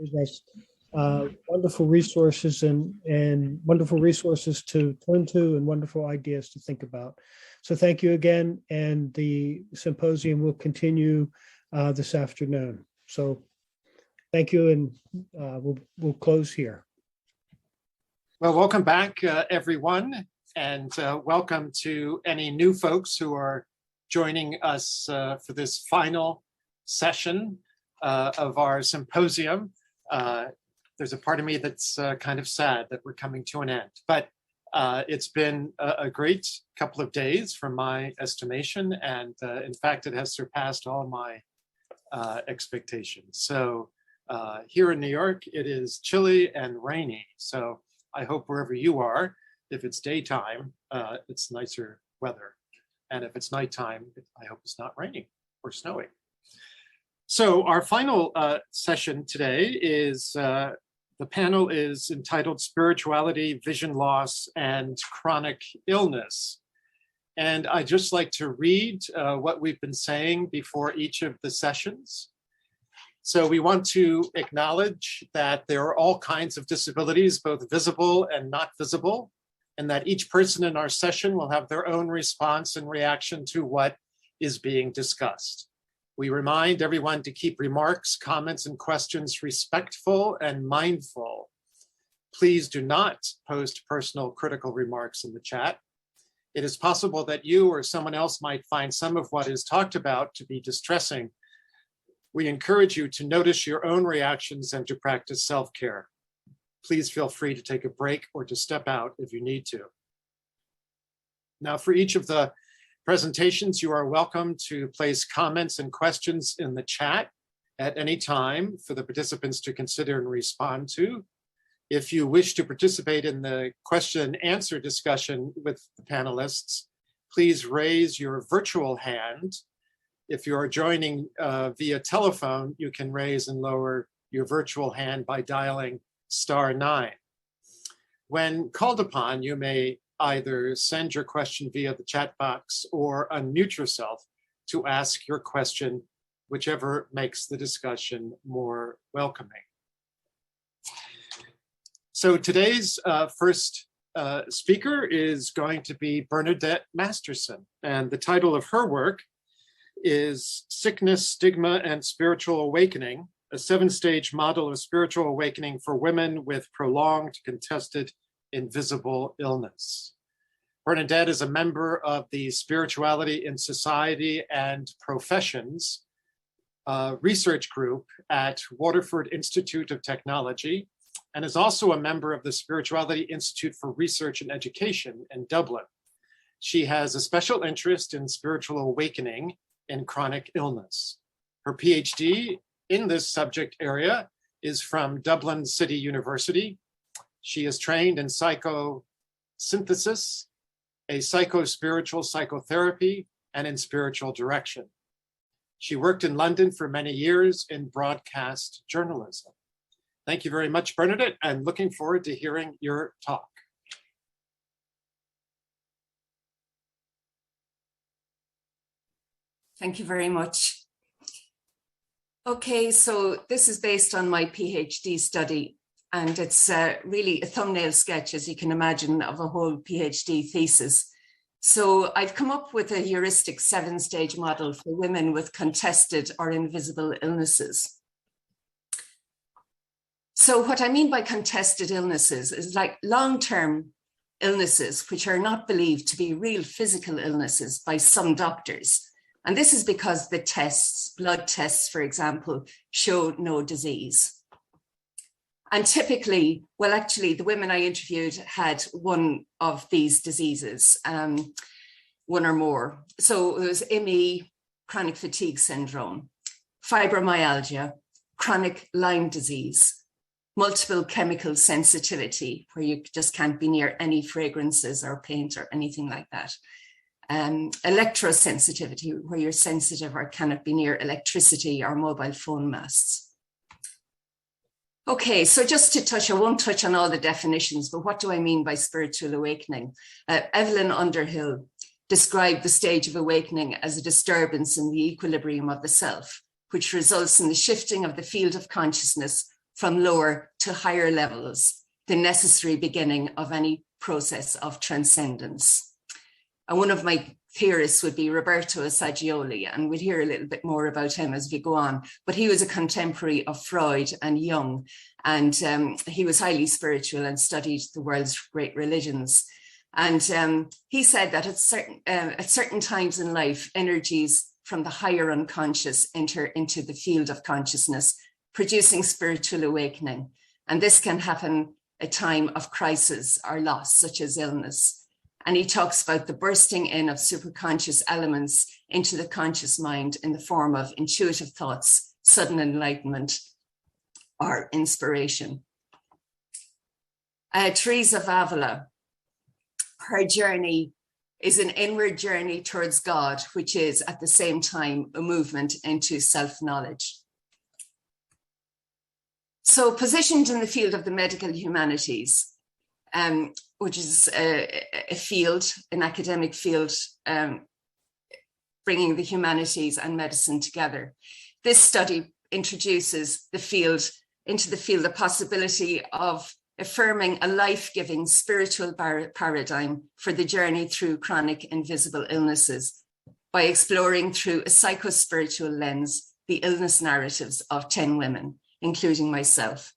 gives us wonderful resources and wonderful resources to turn to and wonderful ideas to think about. So thank you again, and the symposium will continue this afternoon. So thank you, and we'll close here. Well, welcome back, everyone, and welcome to any new folks who are joining us for this final session of our symposium. There's a part of me that's kind of sad that we're coming to an end, but it's been a great couple of days from my estimation, and in fact, it has surpassed all my expectations. So here in New York, it is chilly and rainy, so I hope wherever you are, if it's daytime, it's nicer weather, and if it's nighttime, I hope it's not raining or snowing. So our final session today is, the panel is entitled Spirituality, Vision Loss, and Chronic Illness. And I'd just like to read what we've been saying before each of the sessions. So we want to acknowledge that there are all kinds of disabilities, both visible and not visible, and that each person in our session will have their own response and reaction to what is being discussed. We remind everyone to keep remarks, comments, and questions respectful and mindful. Please do not post personal critical remarks in the chat. It is possible that you or someone else might find some of what is talked about to be distressing. We encourage you to notice your own reactions and to practice self-care. Please feel free to take a break or to step out if you need to. Now, for each of the presentations, you are welcome to place comments and questions in the chat at any time for the participants to consider and respond to. If you wish to participate in the question and answer discussion with the panelists, please raise your virtual hand. If you are joining via telephone, you can raise and lower your virtual hand by dialing *9. When called upon, you may either send your question via the chat box or unmute yourself to ask your question, whichever makes the discussion more welcoming. So today's first speaker is going to be Bernadette Masterson, and the title of her work is Sickness, Stigma, and Spiritual Awakening, a 7-stage model of spiritual awakening for women with prolonged, contested, invisible illness. Bernadette is a member of the Spirituality in Society and Professions research group at Waterford Institute of Technology, and is also a member of the Spirituality Institute for Research and Education in Dublin. She has a special interest in spiritual awakening in chronic illness. Her Ph.D. in this subject area is from Dublin City University. She is trained in psychosynthesis, a psycho-spiritual psychotherapy, and in spiritual direction. She worked in London for many years in broadcast journalism. Thank you very much, Bernadette, and looking forward to hearing your talk. Thank you very much. Okay, so this is based on my PhD study, and it's really a thumbnail sketch, as you can imagine, of a whole PhD thesis. So I've come up with a heuristic 7-stage model for women with contested or invisible illnesses. So what I mean by contested illnesses is like long-term illnesses, which are not believed to be real physical illnesses by some doctors. And this is because the tests, blood tests, for example, show no disease. And typically, well, actually, the women I interviewed had one of these diseases, one or more. So it was ME, chronic fatigue syndrome, fibromyalgia, chronic Lyme disease, multiple chemical sensitivity, where you just can't be near any fragrances or paint or anything like that. Electrosensitivity, where you're sensitive or cannot be near electricity or mobile phone masts. Okay, so just to touch, I won't touch on all the definitions, but what do I mean by spiritual awakening? Evelyn Underhill described the stage of awakening as a disturbance in the equilibrium of the self, which results in the shifting of the field of consciousness from lower to higher levels, the necessary beginning of any process of transcendence. And one of my theorists would be Roberto Assagioli, and we'll hear a little bit more about him as we go on. But he was a contemporary of Freud and Jung, and he was highly spiritual and studied the world's great religions. And he said that at certain times in life, energies from the higher unconscious enter into the field of consciousness, producing spiritual awakening. And this can happen at a time of crisis or loss, such as illness. And he talks about the bursting in of superconscious elements into the conscious mind in the form of intuitive thoughts, sudden enlightenment, or inspiration. Teresa of Avila, her journey is an inward journey towards God, which is at the same time a movement into self-knowledge. So positioned in the field of the medical humanities, which is a field, an academic field, bringing the humanities and medicine together. This study introduces the field into the field the possibility of affirming a life-giving spiritual paradigm for the journey through chronic invisible illnesses by exploring through a psychospiritual lens the illness narratives of 10 women, including myself.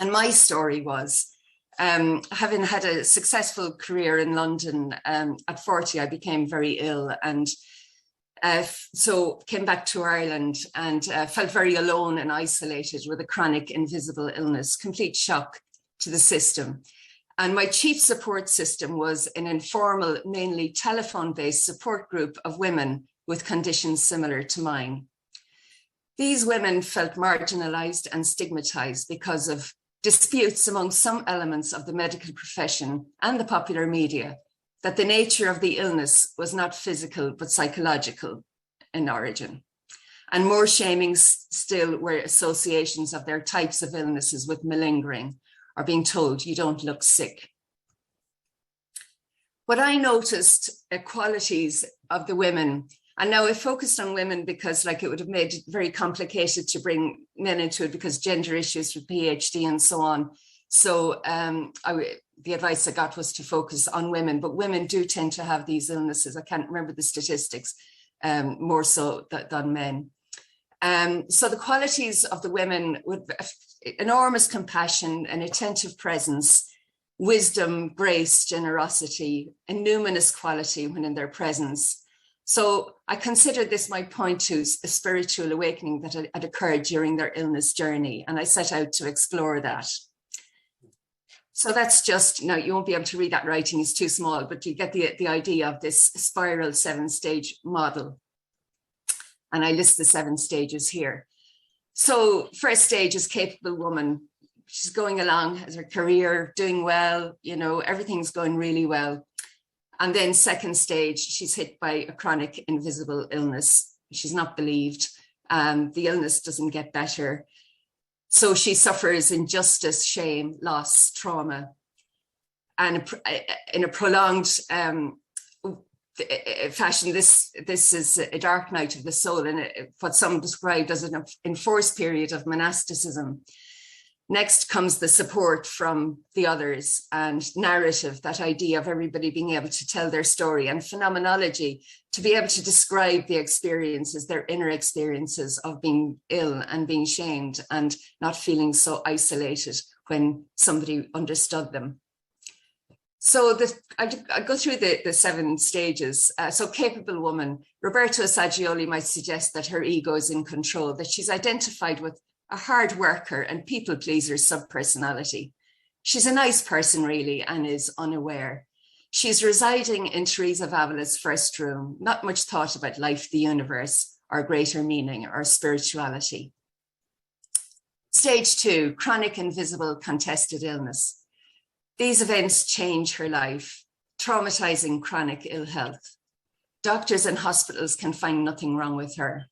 And my story was, having had a successful career in London, at 40, I became very ill, and so came back to Ireland and felt very alone and isolated with a chronic invisible illness, complete shock to the system. And my chief support system was an informal, mainly telephone-based support group of women with conditions similar to mine. These women felt marginalized and stigmatized because of disputes among some elements of the medical profession and the popular media that the nature of the illness was not physical but psychological in origin. And more shaming still were associations of their types of illnesses with malingering or being told you don't look sick. What I noticed qualities of the women, and now I focused on women because like it would have made it very complicated to bring men into it because gender issues with Ph.D. and so on. So the advice I got was to focus on women, but women do tend to have these illnesses. I can't remember the statistics, more so than men. So the qualities of the women would be enormous compassion, an attentive presence, wisdom, grace, generosity, a numinous quality when in their presence. So I considered this my point to a spiritual awakening that had occurred during their illness journey, and I set out to explore that. So that's just, now you won't be able to read that writing, it's too small, but you get the idea of this spiral 7-stage model. And I list the 7 stages here. So first stage is capable woman. She's going along, has her career, doing well, you know, everything's going really well. And then second stage, she's hit by a chronic invisible illness. She's not believed. The illness doesn't get better. So she suffers injustice, shame, loss, trauma. And in a prolonged fashion, this is a dark night of the soul and what some described as an enforced period of monasticism. Next comes the support from the others and narrative, that idea of everybody being able to tell their story, and phenomenology, to be able to describe the experiences, their inner experiences of being ill and being shamed and not feeling so isolated when somebody understood them. So I go through the 7 stages. So capable woman, Roberto Assagioli might suggest that her ego is in control, that she's identified with a hard worker and people pleaser subpersonality. She's a nice person really and is unaware. She's residing in Teresa of Avila's first room, not much thought about life, the universe, or greater meaning or spirituality. Stage 2, chronic invisible contested illness. These events change her life, traumatizing chronic ill health. Doctors and hospitals can find nothing wrong with her.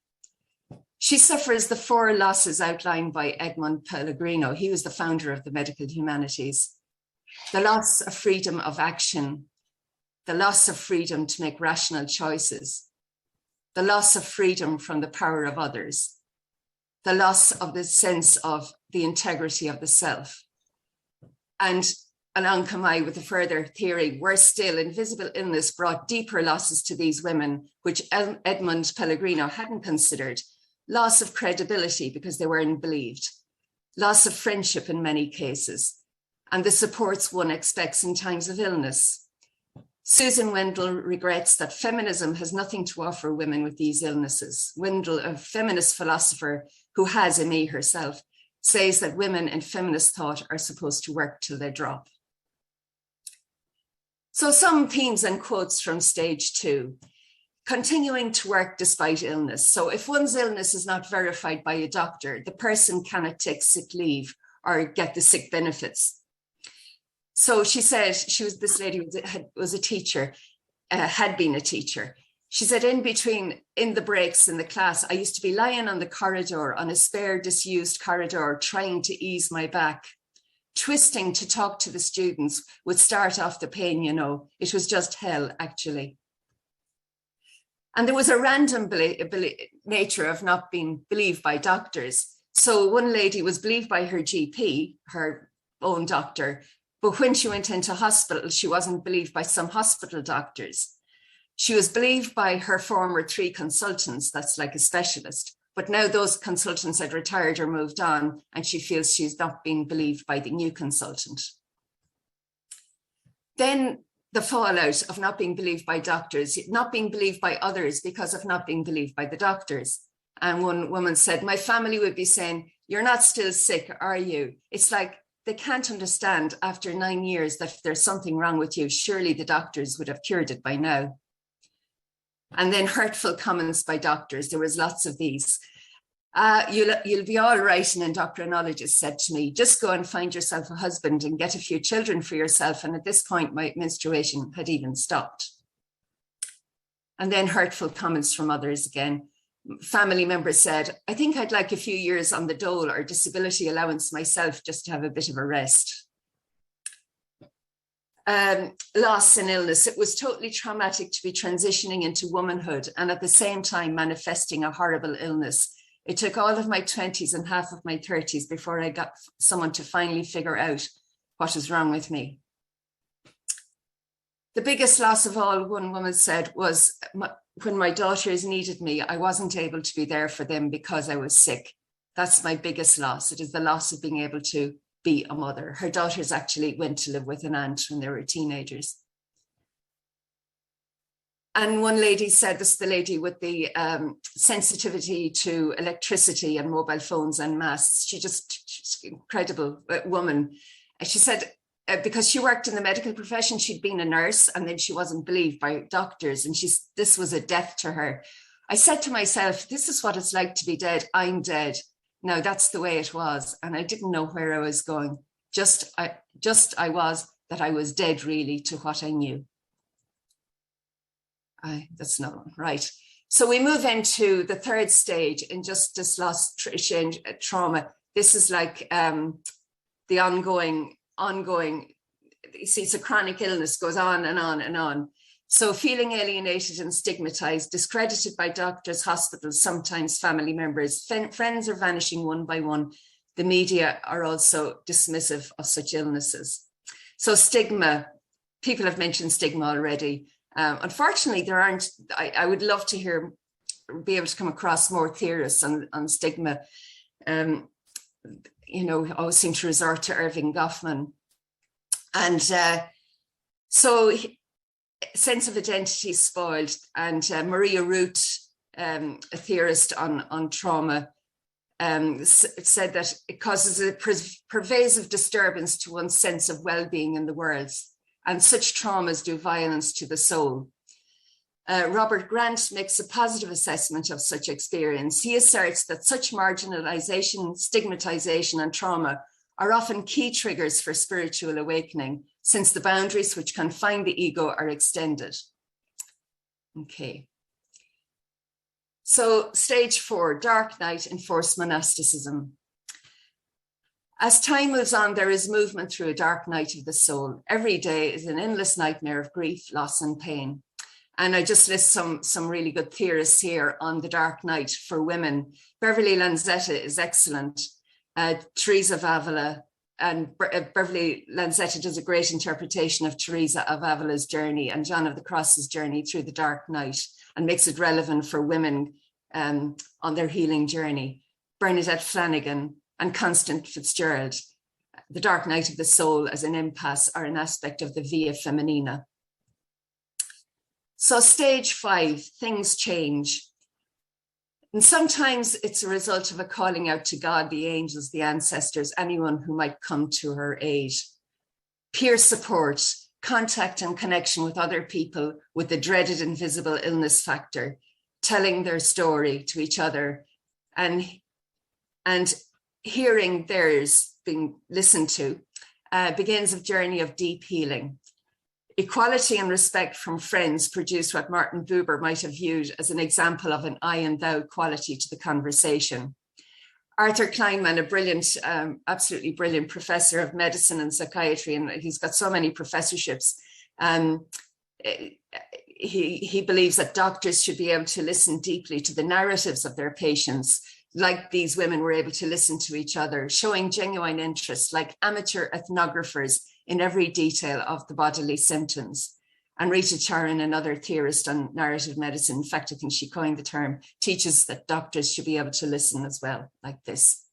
She suffers the 4 losses outlined by Edmund Pellegrino. He was the founder of the medical humanities. The loss of freedom of action, the loss of freedom to make rational choices, the loss of freedom from the power of others, the loss of the sense of the integrity of the self. And along come I with a further theory. Worse still, invisible illness brought deeper losses to these women, which Edmund Pellegrino hadn't considered. Loss of credibility because they weren't believed. Loss of friendship in many cases, and the supports one expects in times of illness. Susan Wendell regrets that feminism has nothing to offer women with these illnesses. Wendell, a feminist philosopher who has ME herself, says that women in feminist thought are supposed to work till they drop. So some themes and quotes from stage 2. Continuing to work despite illness. So if one's illness is not verified by a doctor, the person cannot take sick leave or get the sick benefits. So she said, this lady was a teacher, had been a teacher. She said, in the breaks in the class, I used to be lying on the corridor, on a spare disused corridor, trying to ease my back. Twisting to talk to the students would start off the pain, you know. It was just hell, actually. And there was a random nature of not being believed by doctors. So one lady was believed by her GP, her own doctor, but when she went into hospital, she wasn't believed by some hospital doctors. She was believed by her former 3 consultants, that's like a specialist, but now those consultants had retired or moved on, and she feels she's not being believed by the new consultant. Then the fallout of not being believed by doctors, not being believed by others because of not being believed by the doctors. And one woman said, my family would be saying, you're not still sick, are you? It's like they can't understand after 9 years that if there's something wrong with you, surely the doctors would have cured it by now. And then hurtful comments by doctors. There was lots of these. You'll be all right, an endocrinologist said to me, just go and find yourself a husband and get a few children for yourself. And at this point, my menstruation had even stopped. And then hurtful comments from others again. Family members said, I think I'd like a few years on the dole or disability allowance myself just to have a bit of a rest. Loss and illness. It was totally traumatic to be transitioning into womanhood and at the same time manifesting a horrible illness. It took all of my 20s and half of my 30s before I got someone to finally figure out what was wrong with me. The biggest loss of all, one woman said, was when my daughters needed me, I wasn't able to be there for them because I was sick. That's my biggest loss. It is the loss of being able to be a mother. Her daughters actually went to live with an aunt when they were teenagers. And one lady said, this is the lady with the sensitivity to electricity and mobile phones and masts. She's an incredible woman. And she said, because she worked in the medical profession, she'd been a nurse and then she wasn't believed by doctors. And this was a death to her. I said to myself, this is what it's like to be dead. I'm dead. Now that's the way it was. And I didn't know where I was going. I was dead really to what I knew. That's not right. So we move into the third stage, injustice, loss, change, trauma. This is like the ongoing, you see, it's a chronic illness, goes on and on and on. So feeling alienated and stigmatized, discredited by doctors, hospitals, sometimes family members, friends are vanishing one by one. The media are also dismissive of such illnesses. So stigma, people have mentioned stigma already. Unfortunately, there aren't, I would love to be able to come across more theorists on stigma. Always seem to resort to Irving Goffman. And so sense of identity spoiled. And Maria Root, a theorist on trauma, said that it causes a pervasive disturbance to one's sense of well-being in the world. And such traumas do violence to the soul. Robert Grant makes a positive assessment of such experience. He asserts that such marginalization, stigmatization, and trauma are often key triggers for spiritual awakening, since the boundaries which confine the ego are extended. Okay. So stage 4, dark night, enforced monasticism. As time moves on, there is movement through a dark night of the soul. Every day is an endless nightmare of grief, loss, and pain. And I just list some really good theorists here on the dark night for women. Beverly Lanzetta is excellent. Teresa of Avila, and Beverly Lanzetta does a great interpretation of Teresa of Avila's journey and John of the Cross's journey through the dark night, and makes it relevant for women on their healing journey. Bernadette Flanagan and Constance Fitzgerald, the dark night of the soul as an impasse or an aspect of the via feminina. So stage 5, things change. And sometimes it's a result of a calling out to God, the angels, the ancestors, anyone who might come to her aid. Peer support, contact and connection with other people with the dreaded invisible illness factor, telling their story to each other and hearing theirs being listened to, begins a journey of deep healing. Equality and respect from friends produce what Martin Buber might have viewed as an example of an I and thou quality to the conversation. Arthur Kleinman, a brilliant, absolutely brilliant professor of medicine and psychiatry, and he's got so many professorships, he believes that doctors should be able to listen deeply to the narratives of their patients, like these women were able to listen to each other, showing genuine interest, like amateur ethnographers in every detail of the bodily symptoms. And Rita Charan, another theorist on narrative medicine, in fact, I think she coined the term, teaches that doctors should be able to listen as well, like this.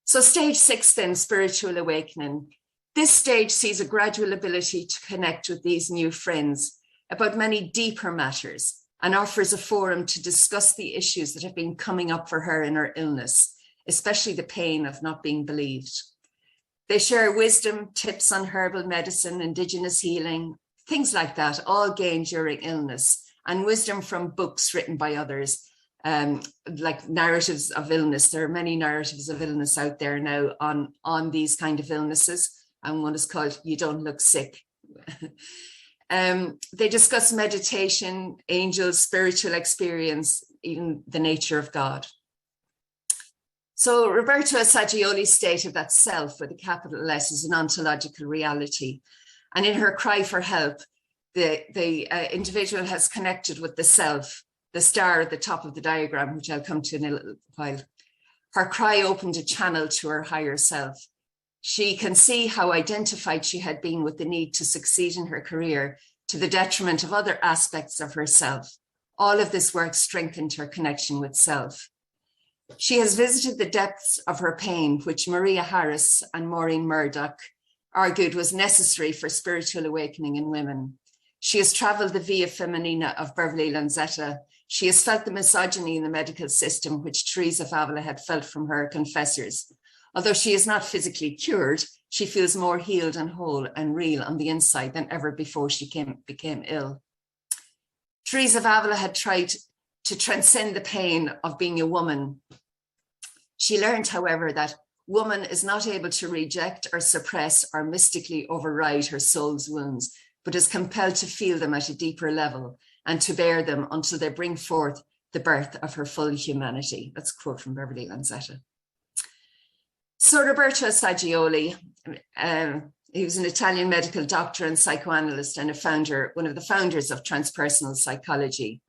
So stage 6 then, spiritual awakening. This stage sees a gradual ability to connect with these new friends about many deeper matters, and offers a forum to discuss the issues that have been coming up for her in her illness, especially the pain of not being believed. They share wisdom, tips on herbal medicine, indigenous healing, things like that, all gained during illness, and wisdom from books written by others, like narratives of illness. There are many narratives of illness out there now on these kind of illnesses, and one is called You Don't Look Sick. They discuss meditation, angels, spiritual experience, even the nature of God. So Roberto Assagioli stated that self, with a capital S, is an ontological reality. And in her cry for help, the individual has connected with the self, the star at the top of the diagram, which I'll come to in a little while. Her cry opened a channel to her higher self. She can see how identified she had been with the need to succeed in her career to the detriment of other aspects of herself. All of this work strengthened her connection with self. She has visited the depths of her pain, which Maria Harris and Maureen Murdoch argued was necessary for spiritual awakening in women. She has traveled the via feminina of Beverly Lanzetta. She has felt the misogyny in the medical system, which Teresa of Avila had felt from her confessors. Although she is not physically cured, she feels more healed and whole and real on the inside than ever before she became ill. Teresa of Avila had tried to transcend the pain of being a woman. She learned, however, that woman is not able to reject or suppress or mystically override her soul's wounds, but is compelled to feel them at a deeper level and to bear them until they bring forth the birth of her full humanity. That's a quote from Beverly Lanzetta. So Roberto Assagioli, he was an Italian medical doctor and psychoanalyst and one of the founders of transpersonal psychology.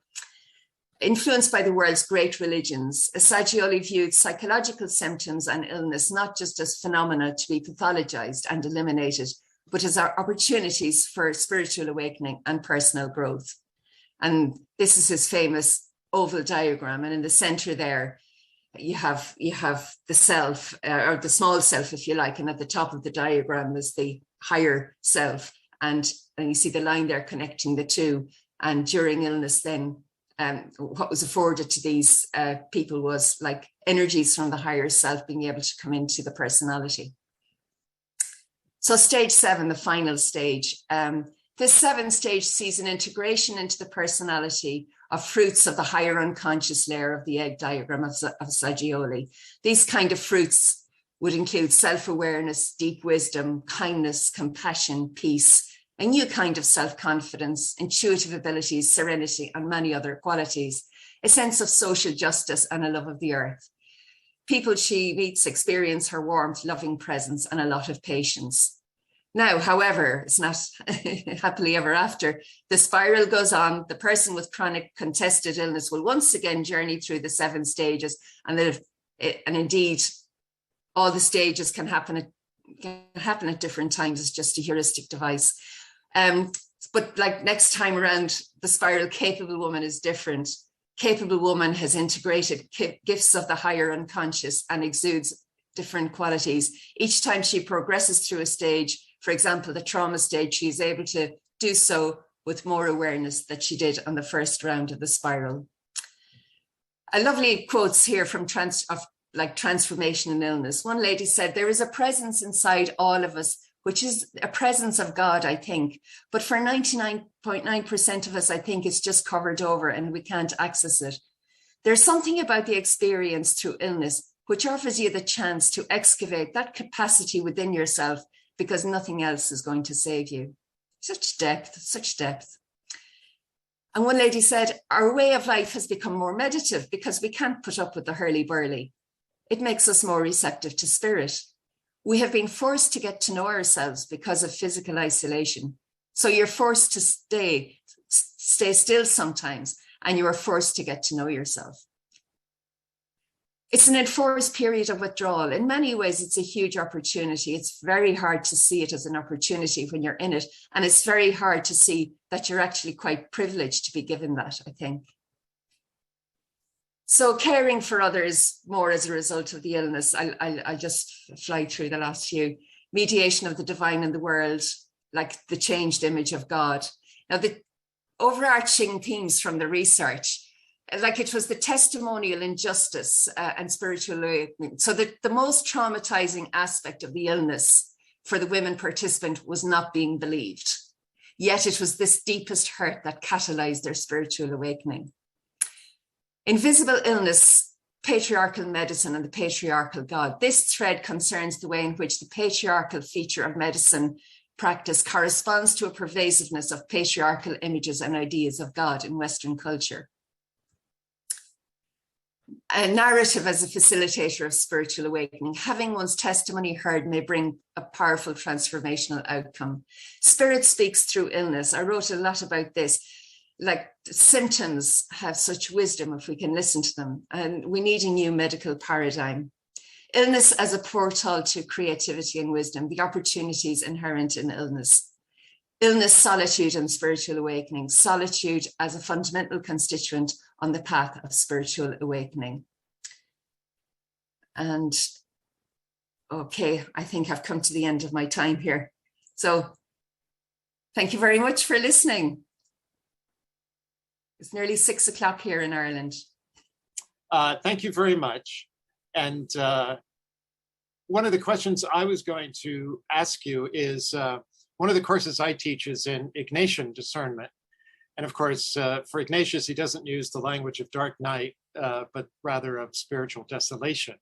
Influenced by the world's great religions, Assagioli viewed psychological symptoms and illness not just as phenomena to be pathologized and eliminated, but as our opportunities for spiritual awakening and personal growth. And this is his famous oval diagram. And in the center there, you have the self, or the small self, if you like, and at the top of the diagram is the higher self. And you see the line there connecting the two. And during illness then, what was afforded to these people was like energies from the higher self being able to come into the personality. So stage 7, the final stage. This 7th stage sees an integration into the personality of fruits of the higher unconscious layer of the egg diagram of Assagioli. These kind of fruits would include self-awareness, deep wisdom, kindness, compassion, peace, a new kind of self-confidence, intuitive abilities, serenity, and many other qualities, a sense of social justice and a love of the earth. People she meets experience her warmth, loving presence, and a lot of patience. Now, however, it's not happily ever after. The spiral goes on. The person with chronic contested illness will once again journey through the 7 stages, and indeed, all the stages can happen at different times. It's just a heuristic device. But like next time around, the spiral capable woman is different. Capable woman has integrated gifts of the higher unconscious and exudes different qualities. Each time she progresses through a stage, for example, the trauma stage, she is able to do so with more awareness that she did on the first round of the spiral. A lovely quotes here from transformation and illness. One lady said, there is a presence inside all of us, which is a presence of God, I think. But for 99.9% of us, I think it's just covered over and we can't access it. There's something about the experience through illness, which offers you the chance to excavate that capacity within yourself, because nothing else is going to save you. Such depth, such depth. And one lady said, our way of life has become more meditative because we can't put up with the hurly-burly. It makes us more receptive to spirit. We have been forced to get to know ourselves because of physical isolation. So you're forced to stay still sometimes, and you are forced to get to know yourself. It's an enforced period of withdrawal. In many ways, it's a huge opportunity. It's very hard to see it as an opportunity when you're in it. And it's very hard to see that you're actually quite privileged to be given that, I think. So caring for others more as a result of the illness. I'll just fly through the last few. Mediation of the divine in the world, like the changed image of God. Now, the overarching themes from the research, like it was the testimonial injustice and spiritual awakening. So the most traumatizing aspect of the illness for the women participant was not being believed. Yet it was this deepest hurt that catalyzed their spiritual awakening. Invisible illness, patriarchal medicine and the patriarchal God. This thread concerns the way in which the patriarchal feature of medicine practice corresponds to a pervasiveness of patriarchal images and ideas of God in Western culture. A narrative as a facilitator of spiritual awakening. Having one's testimony heard may bring a powerful transformational outcome. Spirit speaks through illness. I wrote a lot about this. Like symptoms have such wisdom if we can listen to them, and we need a new medical paradigm. Illness as a portal to creativity and wisdom, the opportunities inherent in illness. Illness, solitude and spiritual awakening. Solitude as a fundamental constituent on the path of spiritual awakening. And okay, I think I've come to the end of my time here. So thank you very much for listening. It's nearly 6 o'clock here in Ireland. Thank you very much. And one of the questions I was going to ask you is, one of the courses I teach is in Ignatian discernment. And of course, for Ignatius, he doesn't use the language of dark night, but rather of spiritual desolation.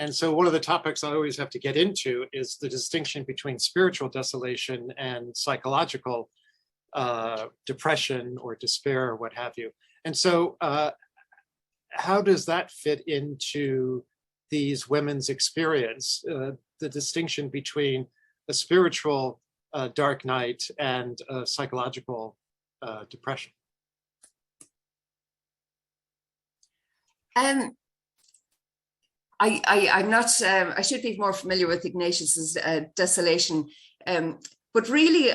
And so one of the topics I always have to get into is the distinction between spiritual desolation and psychological depression or despair or what have you. And so how does that fit into these women's experience, the distinction between a spiritual dark night and psychological depression? I'm not, I should be more familiar with Ignatius's desolation, but really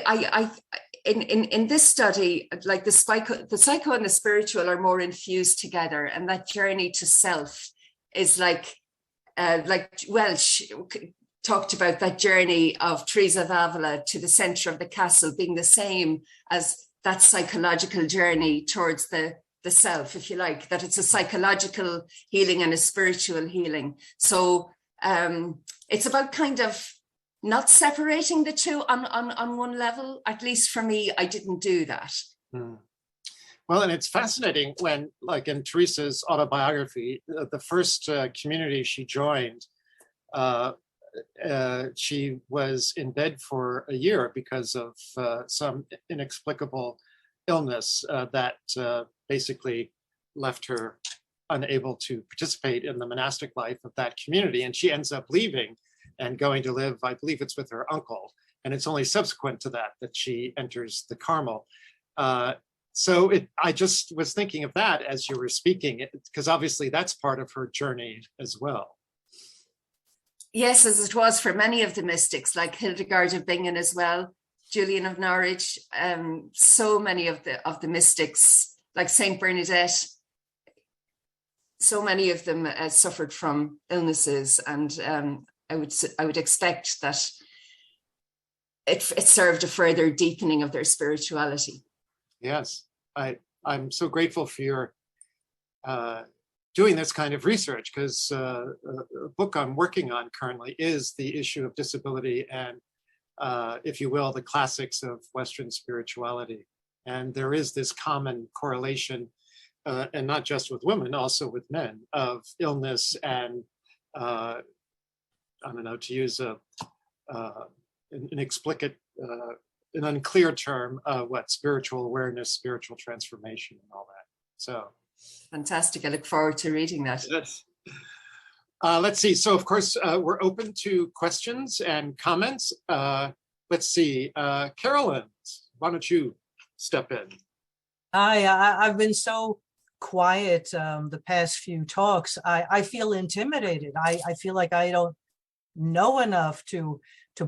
in this study, like the psycho and the spiritual are more infused together, and that journey to self is like Welsh talked about that journey of Teresa of Avila to the center of the castle being the same as that psychological journey towards the self, if you like, that it's a psychological healing and a spiritual healing. So it's about kind of not separating the two on one level. At least for me, I didn't do that. Well, and it's fascinating when, like in Teresa's autobiography, the first community she joined, she was in bed for a year because of some inexplicable illness that basically left her unable to participate in the monastic life of that community. And she ends up leaving and going to live, I believe it's with her uncle. And it's only subsequent to that that she enters the Carmel. I just was thinking of that as you were speaking, because obviously that's part of her journey as well. Yes, as it was for many of the mystics, like Hildegard of Bingen as well, Julian of Norwich, so many of the mystics, like Saint Bernadette, so many of them suffered from illnesses, and I would expect that it served a further deepening of their spirituality. Yes, I'm so grateful for your doing this kind of research, because a book I'm working on currently is the issue of disability and, if you will, the classics of Western spirituality. And there is this common correlation, and not just with women, also with men, of illness and, I don't know, to use an explicit, an unclear term, spiritual awareness, spiritual transformation, and all that. So fantastic. I look forward to reading that. Yes. Let's see. So, of course, we're open to questions and comments. Let's see. Carolyn, why don't you step in? I've been so quiet the past few talks. I feel intimidated. I feel like I don't know enough to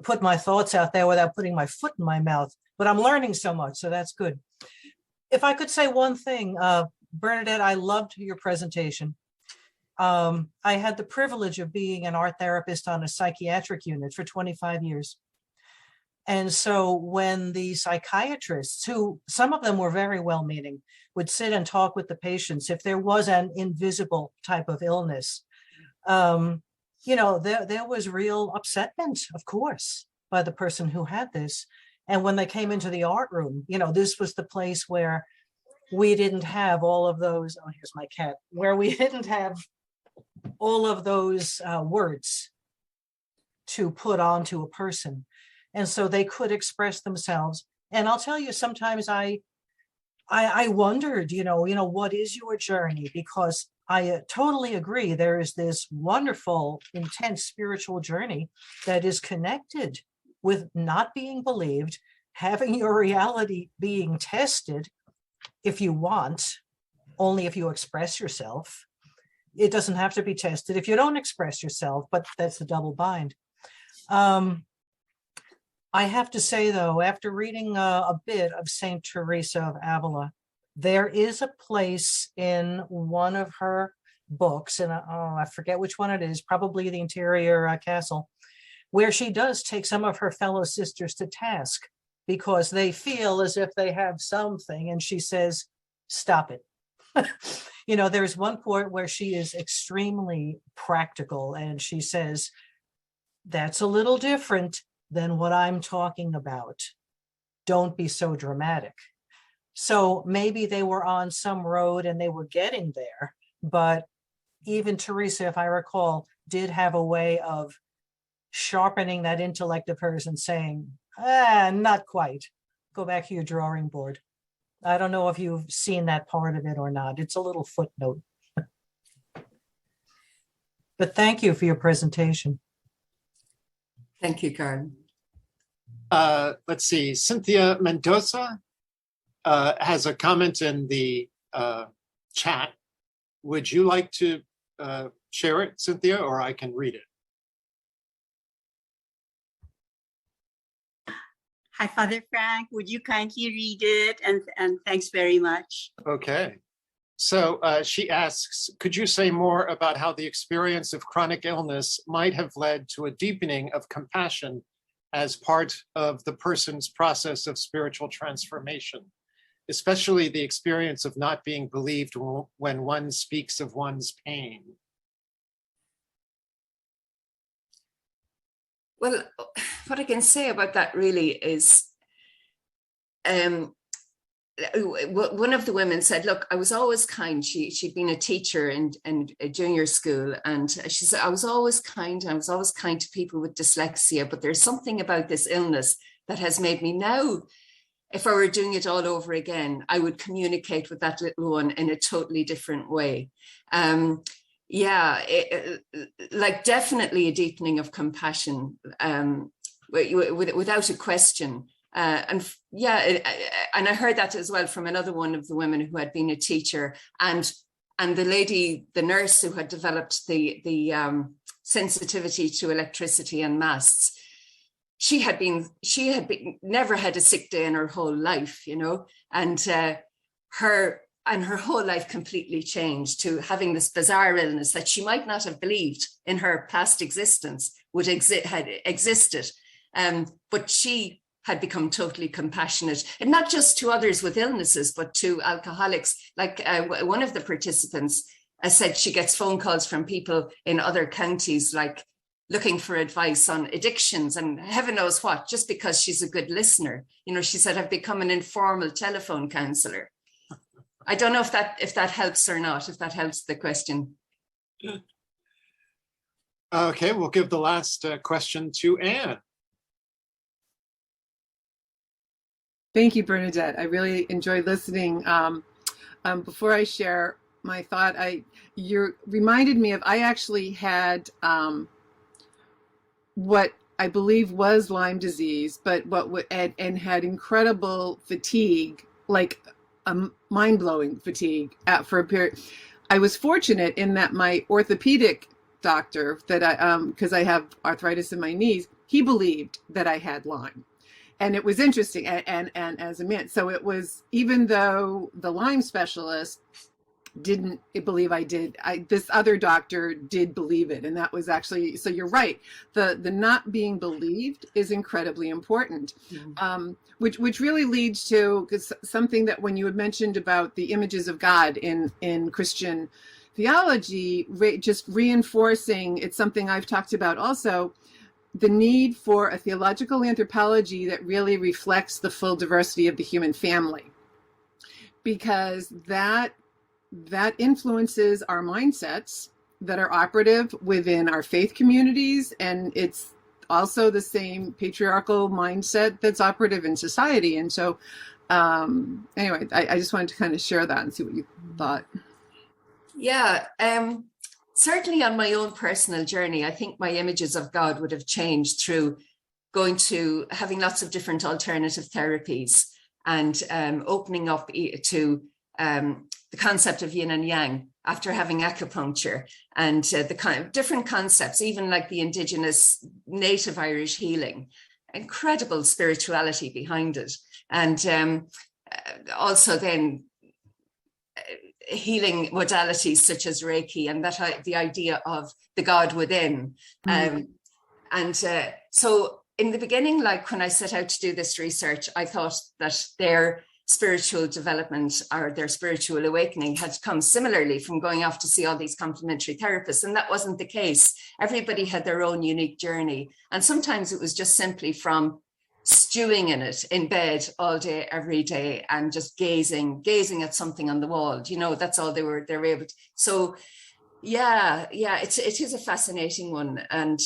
put my thoughts out there without putting my foot in my mouth. But I'm learning so much, so that's good. If I could say one thing, Bernadette, I loved your presentation. I had the privilege of being an art therapist on a psychiatric unit for 25 years. And so when the psychiatrists, who some of them were very well-meaning, would sit and talk with the patients, if there was an invisible type of illness, there was real upsetment, of course, by the person who had this. And when they came into the art room, this was the place where we didn't have all of those, oh, here's my cat, where we didn't have all of those words to put onto a person. And so they could express themselves. And I'll tell you, sometimes I wondered, what is your journey? Because I totally agree. There is this wonderful, intense spiritual journey that is connected with not being believed, having your reality being tested if you want, only if you express yourself. It doesn't have to be tested if you don't express yourself, but that's the double bind. I have to say, though, after reading a bit of Saint Teresa of Avila, there is a place in one of her books, and I forget which one it is, probably the Interior Castle, where she does take some of her fellow sisters to task because they feel as if they have something, and she says, stop it. There's one point where she is extremely practical, and she says, that's a little different than what I'm talking about. Don't be so dramatic. So maybe they were on some road and they were getting there, but even Teresa, if I recall, did have a way of sharpening that intellect of hers and saying, not quite. Go back to your drawing board. I don't know if you've seen that part of it or not. It's a little footnote. But thank you for your presentation. Thank you, Karen. Let's see. Cynthia Mendoza has a comment in the chat. Would you like to share it, Cynthia, or I can read it? Hi, Father Frank. Would you kindly read it? And thanks very much. Okay. So she asks, could you say more about how the experience of chronic illness might have led to a deepening of compassion as part of the person's process of spiritual transformation, especially the experience of not being believed when one speaks of one's pain? Well, what I can say about that really is, one of the women said, look, I was always kind. She'd been a teacher in a junior school, and she said, I was always kind. I was always kind to people with dyslexia, but there's something about this illness that has made me now, if I were doing it all over again, I would communicate with that little one in a totally different way. Definitely a deepening of compassion. without a question. And I heard that as well from another one of the women who had been a teacher, and the lady, the nurse who had developed the sensitivity to electricity and masts. She had never had a sick day in her whole life, you know, and her whole life completely changed to having this bizarre illness that she might not have believed in her past existence had existed. But she had become totally compassionate, and not just to others with illnesses, but to alcoholics. Like one of the participants said she gets phone calls from people in other counties, like looking for advice on addictions and heaven knows what, just because she's a good listener. You know, she said, I've become an informal telephone counselor. I don't know if that helps or not, if that helps the question. Okay, we'll give the last question to Anne. Thank you, Bernadette. I really enjoyed listening. Before I share my thought, you reminded me of, I actually had what I believe was Lyme disease, but and had incredible fatigue, like a mind-blowing fatigue for a period. I was fortunate in that my orthopedic doctor, that because I have arthritis in my knees, he believed that I had Lyme. And it was interesting, and as a man, so it was, even though the Lyme specialist didn't believe I did, this other doctor did believe it. And that was actually, so you're right, the not being believed is incredibly important. Mm-hmm. Which really leads to something that when you had mentioned about the images of God in Christian theology, just reinforcing, it's something I've talked about also, the need for a theological anthropology that really reflects the full diversity of the human family, because that influences our mindsets that are operative within our faith communities, and it's also the same patriarchal mindset that's operative in society. And so anyway, I just wanted to kind of share that and see what you thought. Yeah, certainly on my own personal journey, I think my images of God would have changed through going to having lots of different alternative therapies and opening up to the concept of yin and yang after having acupuncture, and the kind of different concepts, even like the indigenous native Irish healing, incredible spirituality behind it. And also then healing modalities such as Reiki, and that the idea of the God within. So in the beginning, like when I set out to do this research, I thought that their spiritual development or their spiritual awakening had come similarly from going off to see all these complementary therapists. And that wasn't the case. Everybody had their own unique journey. And sometimes it was just simply from stewing in it in bed all day, every day, and just gazing at something on the wall. You know, that's all they were able to. So yeah, it is a fascinating one. And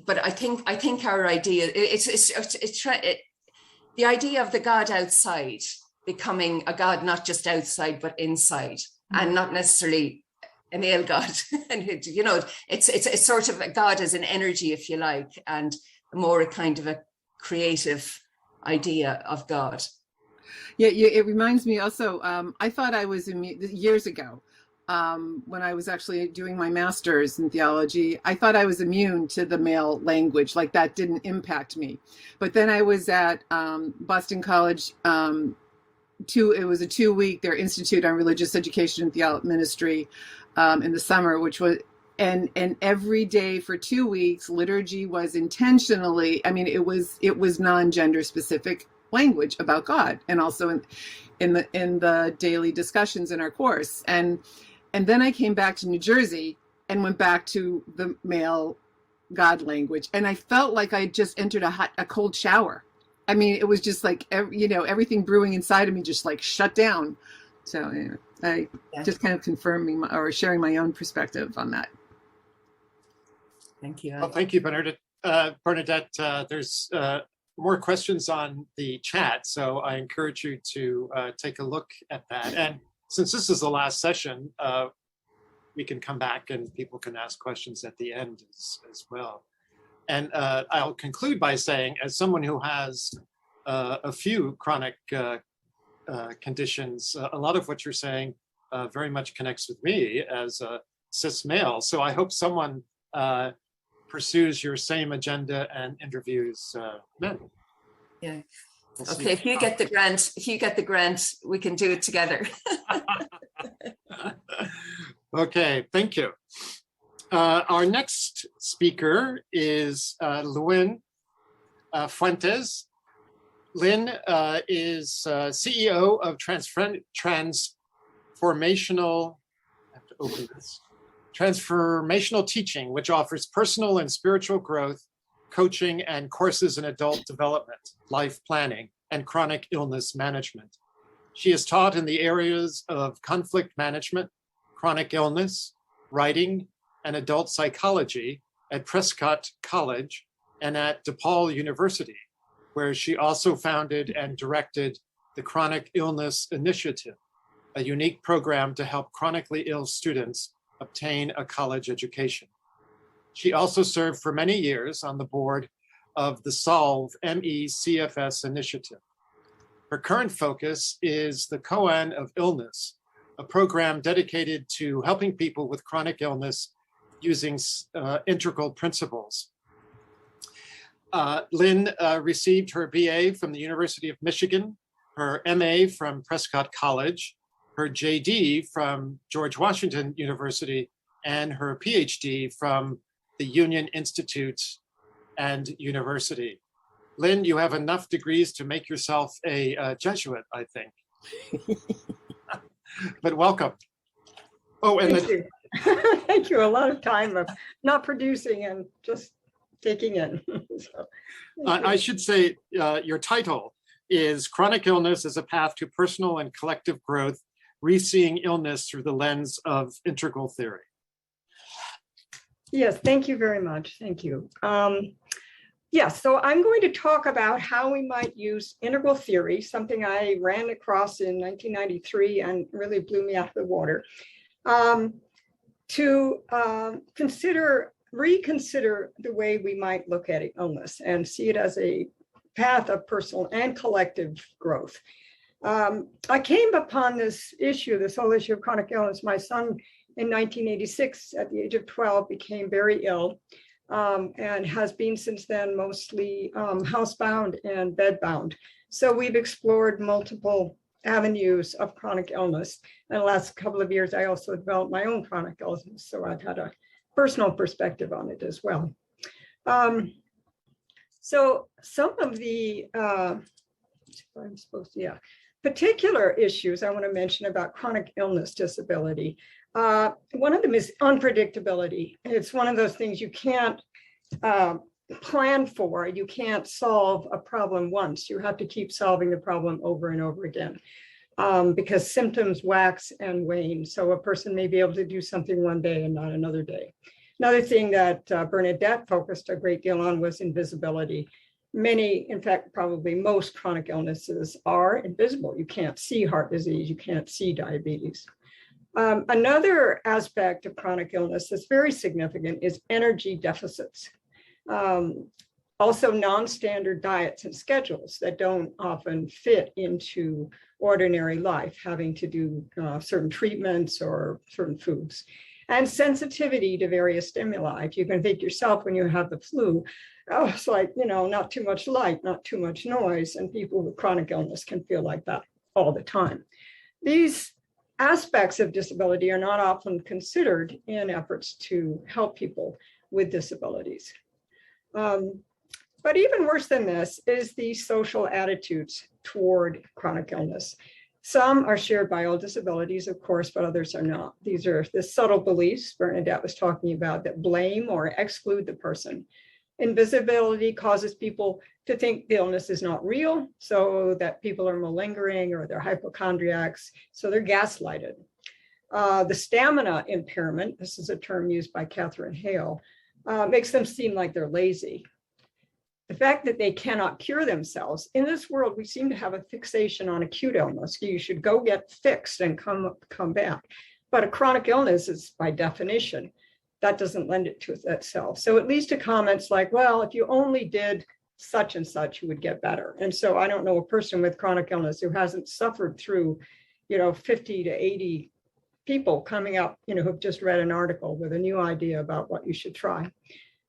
but I think our idea, the idea of the God outside becoming a God not just outside but inside, and not necessarily a male God. And you know, it's sort of a God as an energy, if you like, and more a kind of a creative idea of God. Yeah, it reminds me also, I thought I was years ago, when I was actually doing my master's in theology, I thought I was immune to the male language, like that didn't impact me. But then I was at Boston College, it was a 2-week, their Institute on Religious Education and Theology Ministry in the summer, which was, and every day for 2 weeks, liturgy was intentionally, I mean, it was non-gender specific language about God, and also in the daily discussions in our course. And then I came back to New Jersey and went back to the male God language, and I felt like I just entered a cold shower. I mean, it was just like, you know, everything brewing inside of me just like shut down. So anyway, I just kind of confirming or sharing my own perspective on that. Thank you. Well, thank you, Bernadette. There's more questions on the chat, so I encourage you to take a look at that. And since this is the last session, we can come back and people can ask questions at the end as well. And I'll conclude by saying, as someone who has a few chronic conditions, a lot of what you're saying very much connects with me as a cis male. So I hope someone pursues your same agenda and interviews men. Yeah. We'll see. Okay, if you get the grant, we can do it together. Okay, thank you. Our next speaker is Lynn Fuentes. Lynn is CEO of Transformational Teaching, which offers personal and spiritual growth, coaching, and courses in adult development, life planning, and chronic illness management. She has taught in the areas of conflict management, chronic illness, writing, and adult psychology at Prescott College and at DePaul University, where she also founded and directed the Chronic Illness Initiative, a unique program to help chronically ill students obtain a college education. She also served for many years on the board of the Solve MECFS initiative. Her current focus is the Koan of Illness, a program dedicated to helping people with chronic illness using integral principles. Lynn received her BA from the University of Michigan, her MA from Prescott College, her JD from George Washington University, and her PhD from the Union Institute and University. Lynn, you have enough degrees to make yourself a Jesuit, I think. But welcome. Oh, and Thank you. Thank you. A lot of time of not producing and just taking in. So, I should say your title is Chronic Illness as a Path to Personal and Collective Growth, Reseeing Illness Through the Lens of Integral Theory. Yes, thank you very much. Thank you. Yes, so I'm going to talk about how we might use integral theory, something I ran across in 1993 and really blew me out of the water, to reconsider the way we might look at illness and see it as a path of personal and collective growth. I came upon this whole issue of chronic illness. My son in 1986, at the age of 12, became very ill and has been since then mostly housebound and bedbound. So we've explored multiple avenues of chronic illness. In the last couple of years, I also developed my own chronic illness. So I've had a personal perspective on it as well. So some of the particular issues I want to mention about chronic illness disability. One of them is unpredictability. It's one of those things you can't plan for. You can't solve a problem once. You have to keep solving the problem over and over again because symptoms wax and wane. So a person may be able to do something one day and not another day. Another thing that Bernadette focused a great deal on was invisibility. Many, in fact, probably most chronic illnesses are invisible. You can't see heart disease. You can't see diabetes. Another aspect of chronic illness that's very significant is energy deficits. Also non-standard diets and schedules that don't often fit into ordinary life, having to do certain treatments or certain foods. And sensitivity to various stimuli. If you can think yourself when you have the flu, oh, it's like, not too much light, not too much noise, and people with chronic illness can feel like that all the time. These aspects of disability are not often considered in efforts to help people with disabilities. But even worse than this is the social attitudes toward chronic illness. Some are shared by all disabilities, of course, but others are not. These are the subtle beliefs Bernadette was talking about that blame or exclude the person. Invisibility causes people to think the illness is not real, so that people are malingering or they're hypochondriacs, so they're gaslighted. The stamina impairment, this is a term used by Catherine Hale, makes them seem like they're lazy. The fact that they cannot cure themselves. In this world, we seem to have a fixation on acute illness. You should go get fixed and come back. But a chronic illness is, by definition, that doesn't lend it to itself. So it leads to comments like, well, if you only did such and such, you would get better. And so I don't know a person with chronic illness who hasn't suffered through, 50 to 80 people coming up, who've just read an article with a new idea about what you should try.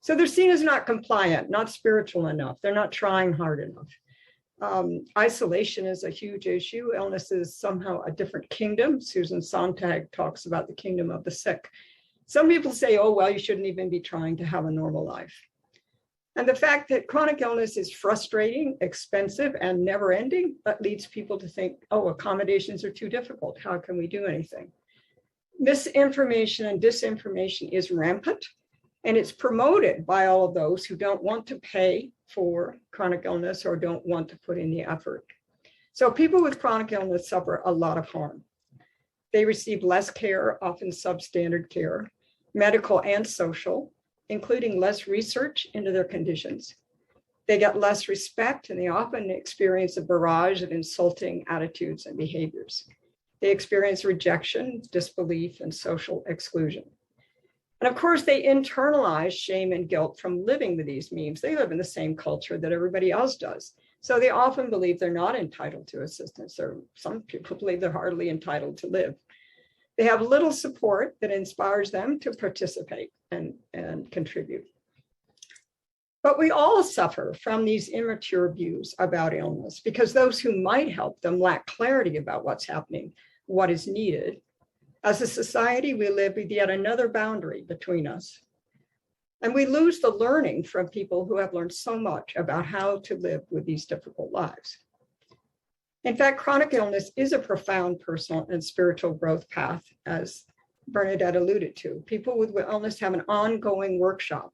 So they're seen as not compliant, not spiritual enough. They're not trying hard enough. Isolation is a huge issue. Illness is somehow a different kingdom. Susan Sontag talks about the kingdom of the sick. Some people say, oh, well, you shouldn't even be trying to have a normal life. And the fact that chronic illness is frustrating, expensive, and never ending, that leads people to think, oh, accommodations are too difficult. How can we do anything? Misinformation and disinformation is rampant, and it's promoted by all of those who don't want to pay for chronic illness or don't want to put in the effort. So people with chronic illness suffer a lot of harm. They receive less care, often substandard care, medical and social, including less research into their conditions. They get less respect, and they often experience a barrage of insulting attitudes and behaviors. They experience rejection, disbelief, and social exclusion. And of course, they internalize shame and guilt from living with these memes. They live in the same culture that everybody else does. So they often believe they're not entitled to assistance, or some people believe they're hardly entitled to live. They have little support that inspires them to participate and contribute. But we all suffer from these immature views about illness because those who might help them lack clarity about what's happening, what is needed. As a society, we live with yet another boundary between us. And we lose the learning from people who have learned so much about how to live with these difficult lives. In fact, chronic illness is a profound personal and spiritual growth path, as Bernadette alluded to. People with illness have an ongoing workshop.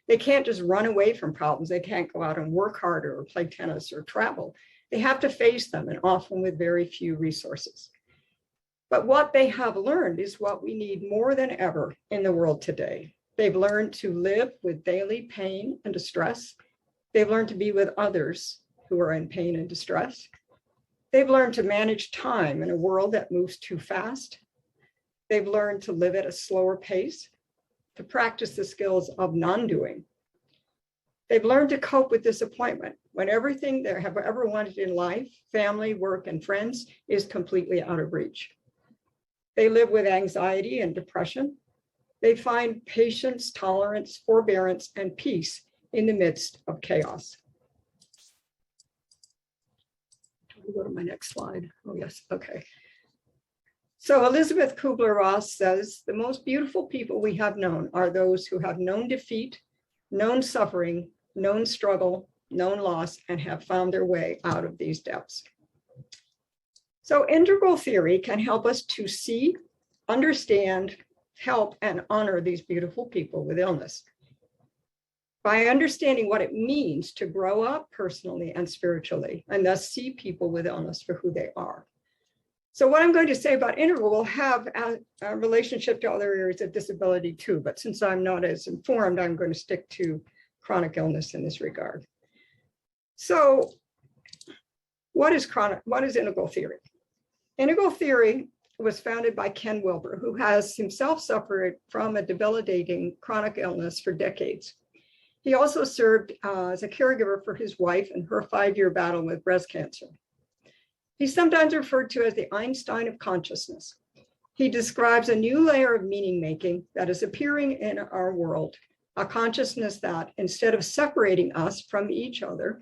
They can't just run away from problems. They can't go out and work harder or play tennis or travel. They have to face them, and often with very few resources. But what they have learned is what we need more than ever in the world today. They've learned to live with daily pain and distress. They've learned to be with others who are in pain and distress. They've learned to manage time in a world that moves too fast. They've learned to live at a slower pace, to practice the skills of non-doing. They've learned to cope with disappointment when everything they have ever wanted in life, family, work, and friends, is completely out of reach. They live with anxiety and depression. They find patience, tolerance, forbearance, and peace in the midst of chaos. Go to my next slide. Oh, yes. Okay. So Elizabeth Kubler-Ross says, the most beautiful people we have known are those who have known defeat, known suffering, known struggle, known loss, and have found their way out of these depths. So integral theory can help us to see, understand, help, and honor these beautiful people with illness. By understanding what it means to grow up personally and spiritually, and thus see people with illness for who they are. So what I'm going to say about integral will have a relationship to other areas of disability too, but since I'm not as informed, I'm going to stick to chronic illness in this regard. So what is integral theory? Integral theory was founded by Ken Wilber, who has himself suffered from a debilitating chronic illness for decades. He also served as a caregiver for his wife in her 5-year battle with breast cancer. He's sometimes referred to as the Einstein of consciousness. He describes a new layer of meaning making that is appearing in our world, a consciousness that, instead of separating us from each other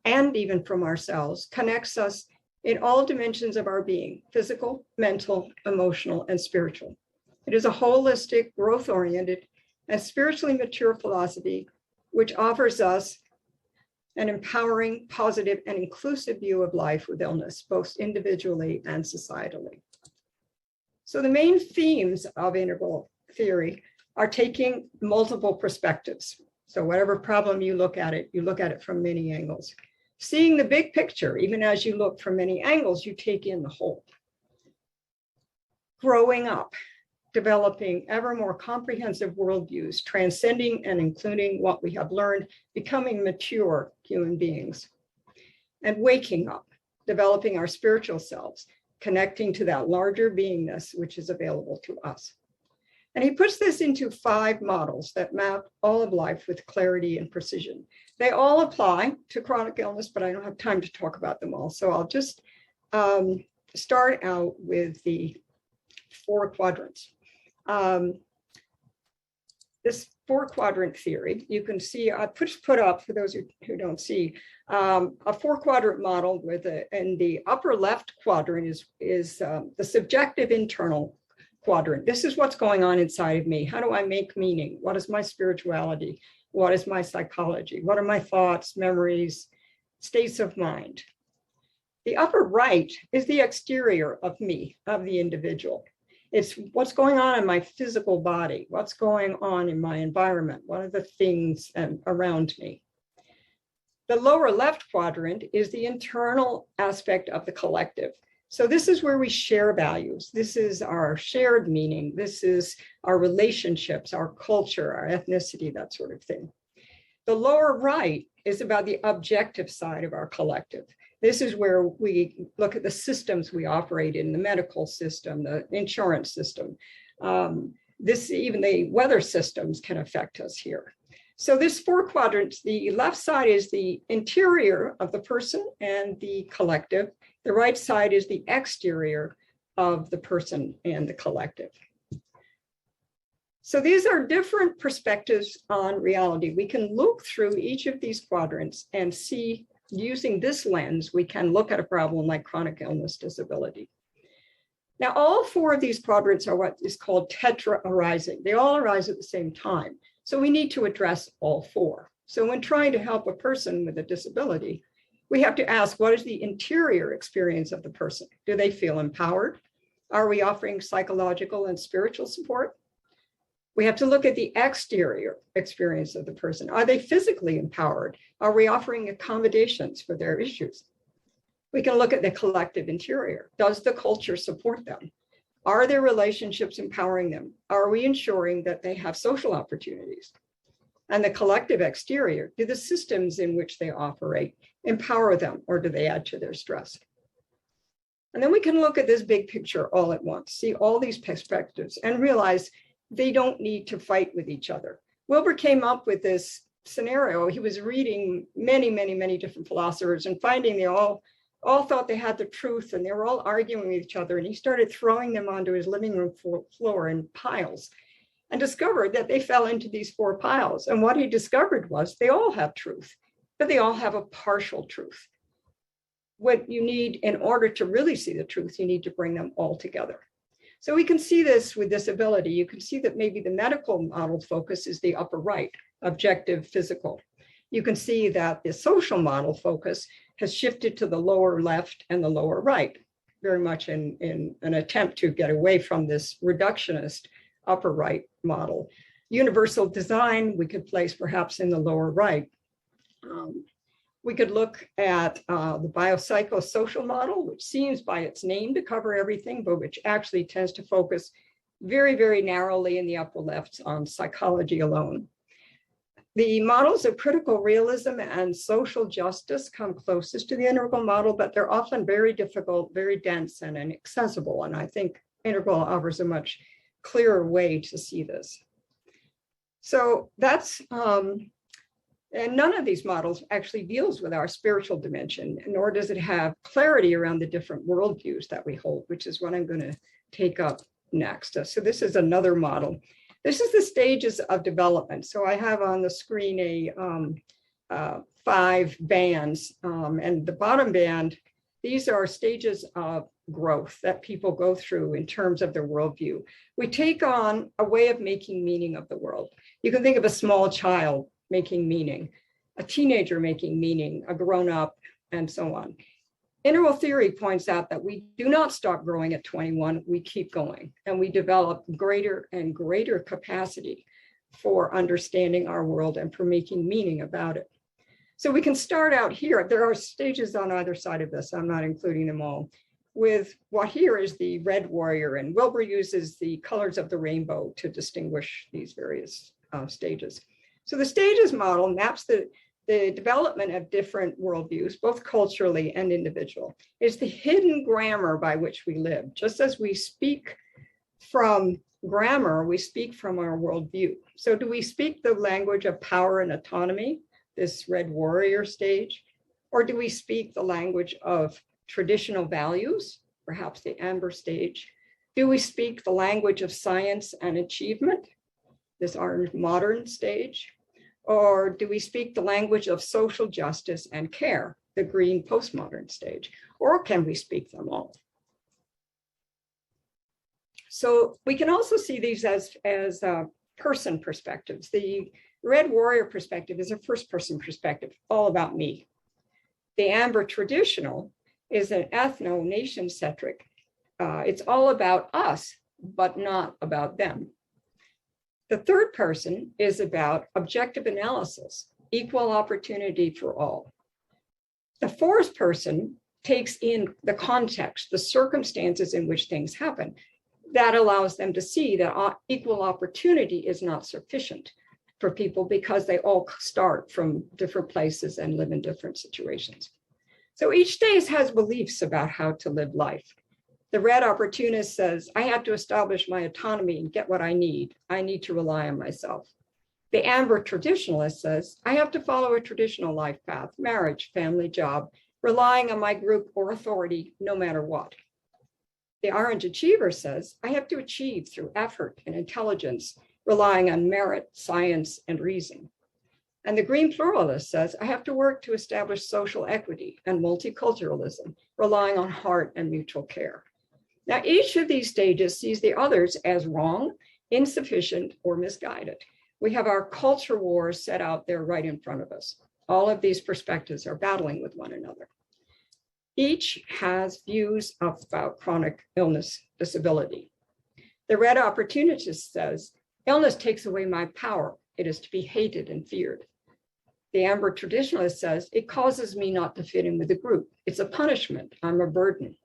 and even from ourselves, connects us in all dimensions of our being: physical, mental, emotional, and spiritual. It is a holistic, growth-oriented, and spiritually mature philosophy which offers us an empowering, positive, and inclusive view of life with illness, both individually and societally. So the main themes of integral theory are taking multiple perspectives. So whatever problem you look at it from many angles. Seeing the big picture, even as you look from many angles, you take in the whole. Growing up, developing ever more comprehensive worldviews, transcending and including what we have learned, becoming mature human beings. And waking up, developing our spiritual selves, connecting to that larger beingness which is available to us. And he puts this into 5 models that map all of life with clarity and precision. They all apply to chronic illness, but I don't have time to talk about them all. So I'll just start out with the 4 quadrants. This 4-quadrant theory, you can see, I put up, for those who don't see, a 4-quadrant model with and the upper left quadrant is the subjective internal quadrant. This is what's going on inside of me. How do I make meaning? What is my spirituality? What is my psychology? What are my thoughts, memories, states of mind? The upper right is the exterior of me, of the individual. It's what's going on in my physical body, what's going on in my environment, what are the things around me. The lower left quadrant is the internal aspect of the collective. So this is where we share values. This is our shared meaning. This is our relationships, our culture, our ethnicity, that sort of thing. The lower right is about the objective side of our collective. This is where we look at the systems we operate in, the medical system, the insurance system. Even the weather systems can affect us here. So this 4 quadrants, the left side is the interior of the person and the collective. The right side is the exterior of the person and the collective. So these are different perspectives on reality. We can look through each of these quadrants and see, using this lens, we can look at a problem like chronic illness disability. Now, all 4 of these quadrants are what is called tetra arising. They all arise at the same time. So we need to address all 4. So when trying to help a person with a disability, we have to ask, what is the interior experience of the person? Do they feel empowered? Are we offering psychological and spiritual support? We have to look at the exterior experience of the person. Are they physically empowered? Are we offering accommodations for their issues? We can look at the collective interior. Does the culture support them? Are their relationships empowering them? Are we ensuring that they have social opportunities? And the collective exterior, do the systems in which they operate empower them, or do they add to their stress? And then we can look at this big picture all at once, see all these perspectives and realize they don't need to fight with each other. Wilber came up with this scenario. He was reading many different philosophers and finding they all thought they had the truth and they were all arguing with each other. And he started throwing them onto his living room floor in piles and discovered that they fell into these 4 piles. And what he discovered was they all have truth, but they all have a partial truth. What you need in order to really see the truth, you need to bring them all together. So we can see this with disability. You can see that maybe the medical model focus is the upper right, objective, physical. You can see that the social model focus has shifted to the lower left and the lower right, very much in an attempt to get away from this reductionist upper right model. Universal design, we could place perhaps in the lower right. We could look at the biopsychosocial model, which seems by its name to cover everything, but which actually tends to focus very narrowly in the upper left on psychology alone. The models of critical realism and social justice come closest to the integral model, but they're often very difficult, very dense and inaccessible. And I think integral offers a much clearer way to see this. So that's, and none of these models actually deals with our spiritual dimension, nor does it have clarity around the different worldviews that we hold, which is what I'm going to take up next. So this is another model. This is the stages of development. So I have on the screen 5 bands, and the bottom band, these are stages of growth that people go through in terms of their worldview. We take on a way of making meaning of the world. You can think of a small child making meaning, a teenager making meaning, a grown-up, and so on. Integral theory points out that we do not stop growing at 21, we keep going, and we develop greater and greater capacity for understanding our world and for making meaning about it. So we can start out here. There are stages on either side of this. I'm not including them all. With what here is the red warrior, and Wilber uses the colors of the rainbow to distinguish these various stages. So the stages model maps the development of different worldviews, both culturally and individual. It's the hidden grammar by which we live. Just as we speak from grammar, we speak from our worldview. So do we speak the language of power and autonomy, this red warrior stage? Or do we speak the language of traditional values, perhaps the amber stage? Do we speak the language of science and achievement, this orange modern stage? Or do we speak the language of social justice and care, the green postmodern stage? Or can we speak them all? So we can also see these as person perspectives. The red warrior perspective is a first person perspective, all about me. The amber traditional is an ethno-nation centric. It's all about us, but not about them. The third person is about objective analysis, equal opportunity for all. The fourth person takes in the context, the circumstances in which things happen. That allows them to see that equal opportunity is not sufficient for people because they all start from different places and live in different situations. So each stage has beliefs about how to live life. The red opportunist says, I have to establish my autonomy and get what I need. I need to rely on myself. The amber traditionalist says, I have to follow a traditional life path, marriage, family, job, relying on my group or authority no matter what. The orange achiever says, I have to achieve through effort and intelligence, relying on merit, science, and reason. And the green pluralist says, I have to work to establish social equity and multiculturalism, relying on heart and mutual care. Now, each of these stages sees the others as wrong, insufficient, or misguided. We have our culture wars set out there right in front of us. All of these perspectives are battling with one another. Each has views about chronic illness, disability. The red opportunist says, illness takes away my power. It is to be hated and feared. The amber traditionalist says, it causes me not to fit in with the group. It's a punishment. I'm a burden.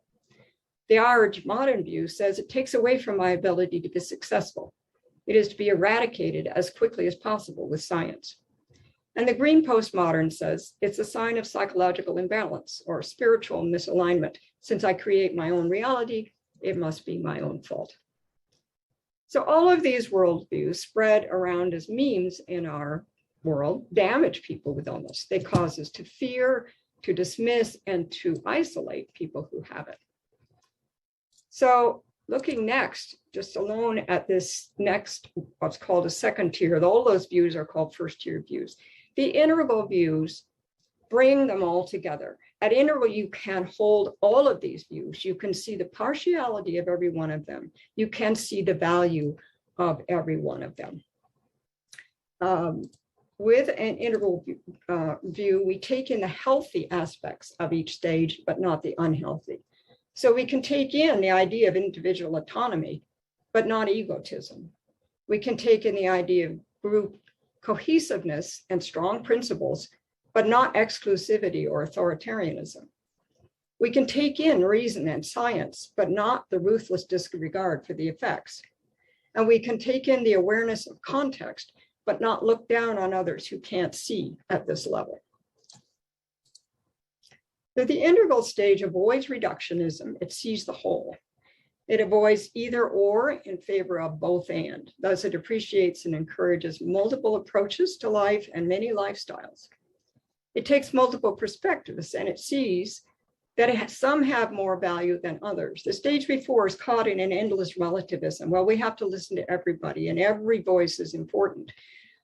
The orange modern view says it takes away from my ability to be successful. It is to be eradicated as quickly as possible with science. And the green postmodern says it's a sign of psychological imbalance or spiritual misalignment. Since I create my own reality, it must be my own fault. So all of these worldviews spread around as memes in our world damage people with illness. They cause us to fear, to dismiss, and to isolate people who have it. So looking next, just alone at this next, what's called a second tier, all those views are called first tier views. The interval views bring them all together. At interval, you can hold all of these views. You can see the partiality of every one of them. You can see the value of every one of them. With an interval view, we take in the healthy aspects of each stage, but not the unhealthy. So we can take in the idea of individual autonomy, but not egotism. We can take in the idea of group cohesiveness and strong principles, but not exclusivity or authoritarianism. We can take in reason and science, but not the ruthless disregard for the effects. And we can take in the awareness of context, but not look down on others who can't see at this level. So the interval stage avoids reductionism. It sees the whole. It avoids either or in favor of both and. Thus, it appreciates and encourages multiple approaches to life and many lifestyles. It takes multiple perspectives and it sees that some have more value than others. The stage before is caught in an endless relativism. Well, we have to listen to everybody and every voice is important.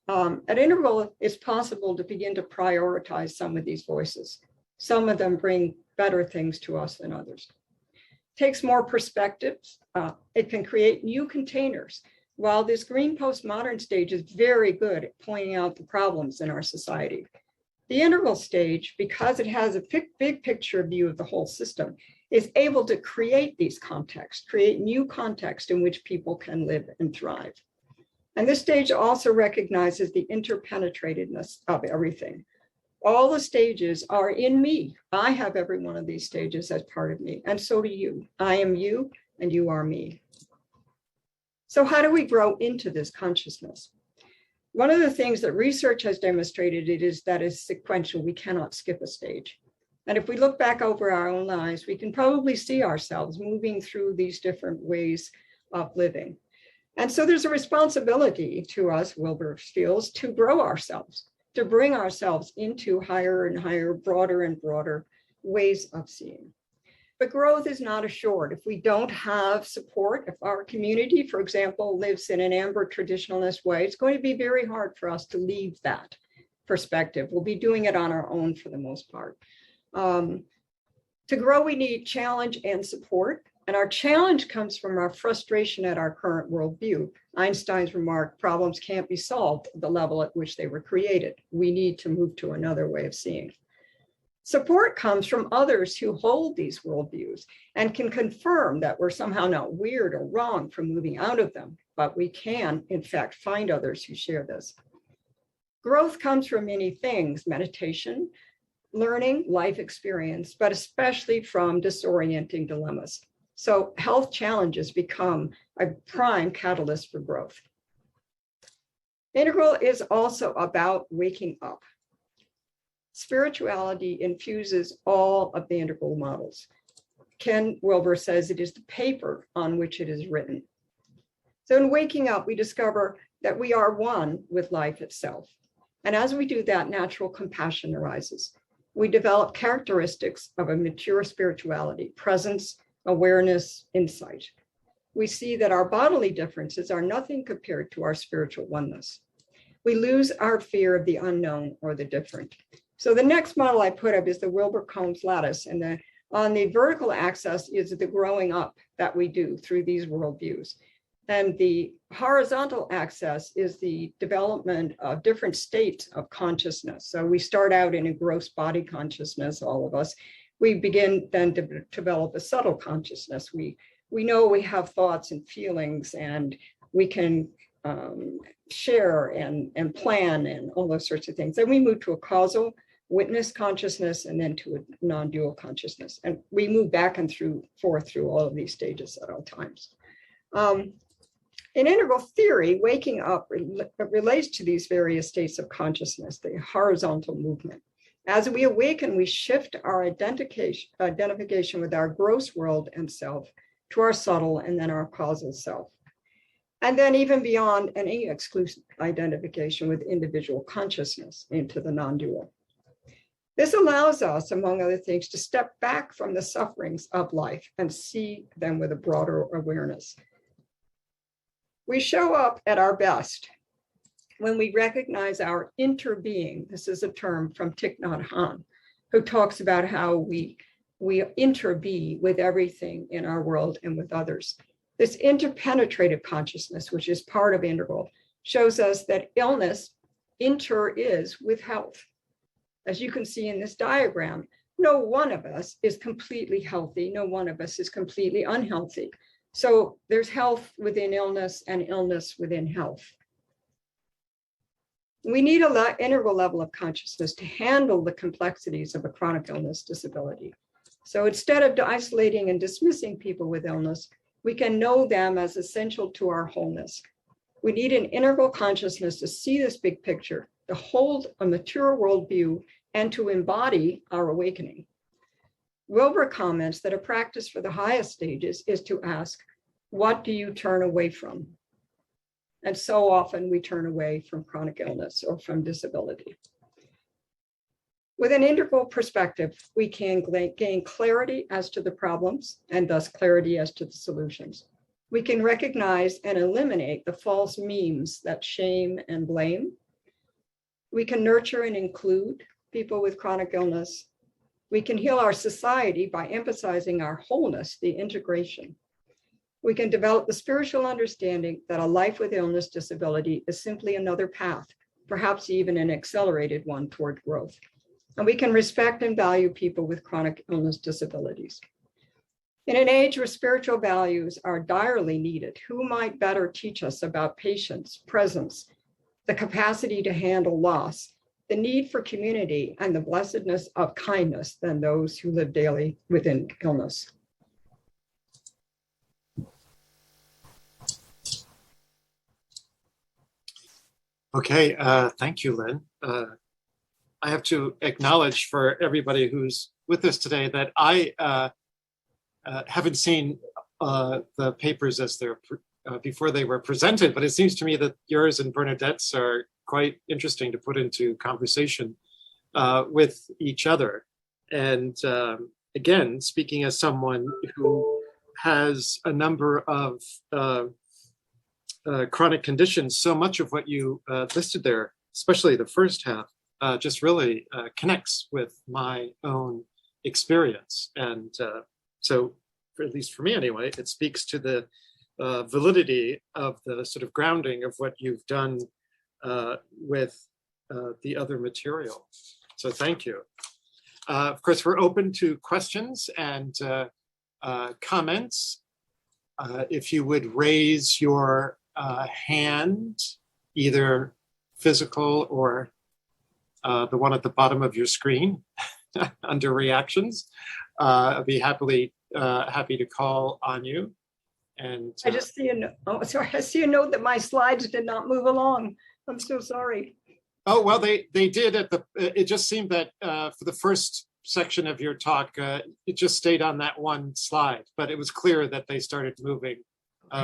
At interval, it's possible to begin to prioritize some of these voices. Some of them bring better things to us than others. Takes more perspectives. It can create new containers. While this green postmodern stage is very good at pointing out the problems in our society, the interval stage, because it has a big picture view of the whole system, is able to create these contexts, create new context in which people can live and thrive. And this stage also recognizes the interpenetratedness of everything. All the stages are in me. I have every one of these stages as part of me, and so do you. I am you, and you are me. So how do we grow into this consciousness? One of the things that research has demonstrated is that it's sequential. We cannot skip a stage. And if we look back over our own lives, we can probably see ourselves moving through these different ways of living. And so there's a responsibility to us, Wilber feels, to grow ourselves, to bring ourselves into higher and higher, broader and broader ways of seeing. But growth is not assured. If we don't have support, if our community, for example, lives in an amber traditionalist way, it's going to be very hard for us to leave that perspective. We'll be doing it on our own for the most part. To grow, we need challenge and support. And our challenge comes from our frustration at our current worldview. Einstein's remark, problems can't be solved at the level at which they were created. We need to move to another way of seeing. Support comes from others who hold these worldviews and can confirm that we're somehow not weird or wrong for moving out of them, but we can, in fact, find others who share this. Growth comes from many things: meditation, learning, life experience, but especially from disorienting dilemmas. So health challenges become a prime catalyst for growth. Integral is also about waking up. Spirituality infuses all of the integral models. Ken Wilber says it is the paper on which it is written. So in waking up, we discover that we are one with life itself. And as we do that, natural compassion arises. We develop characteristics of a mature spirituality: presence, awareness, insight. We see that our bodily differences are nothing compared to our spiritual oneness. We lose our fear of the unknown or the different. So the next model I put up is the Wilber-Combs lattice, and on the vertical axis is the growing up that we do through these worldviews. And the horizontal axis is the development of different states of consciousness. So we start out in a gross body consciousness, all of us. We begin then to develop a subtle consciousness. We know we have thoughts and feelings, and we can share and plan and all those sorts of things. Then we move to a causal witness consciousness, and then to a non-dual consciousness. And we move back and forth through all of these stages at all times. In integral theory, waking up relates to these various states of consciousness, the horizontal movement. As we awaken, we shift our identification with our gross world and self to our subtle and then our causal self. And then even beyond any exclusive identification with individual consciousness into the non-dual. This allows us, among other things, to step back from the sufferings of life and see them with a broader awareness. We show up at our best when we recognize our interbeing. This is a term from Thich Nhat Hanh, who talks about how we interbe with everything in our world and with others. This interpenetrative consciousness, which is part of integral, shows us that illness is with health. As you can see in this diagram, no one of us is completely healthy. No one of us is completely unhealthy. So there's health within illness and illness within health. We need an integral level of consciousness to handle the complexities of a chronic illness disability. So instead of isolating and dismissing people with illness, we can know them as essential to our wholeness. We need an integral consciousness to see this big picture, to hold a mature worldview, and to embody our awakening. Wilber comments that a practice for the highest stages is to ask, what do you turn away from? And so often we turn away from chronic illness or from disability. With an integral perspective, we can gain clarity as to the problems and thus clarity as to the solutions. We can recognize and eliminate the false memes that shame and blame. We can nurture and include people with chronic illness. We can heal our society by emphasizing our wholeness, the integration. We can develop the spiritual understanding that a life with illness disability is simply another path, perhaps even an accelerated one toward growth. And we can respect and value people with chronic illness disabilities. In an age where spiritual values are direly needed, who might better teach us about patience, presence, the capacity to handle loss, the need for community, and the blessedness of kindness than those who live daily within illness? Okay, thank you, Lynn. I have to acknowledge for everybody who's with us today that I haven't seen the papers as they're before they were presented, but it seems to me that yours and Bernadette's are quite interesting to put into conversation with each other. And again, speaking as someone who has a number of chronic conditions, so much of what you listed there, especially the first half, just really connects with my own experience. And so, at least for me anyway, it speaks to the validity of the sort of grounding of what you've done with the other material. So thank you. Of course, we're open to questions and comments. If you would raise your hand, either physical or the one at the bottom of your screen under reactions, I'd be happy to call on you. And I just see a note. Oh, sorry. I see a note that my slides did not move along. I'm so sorry. oh well, they did at the. It just seemed that for the first section of your talk, it just stayed on that one slide, but it was clear that they started moving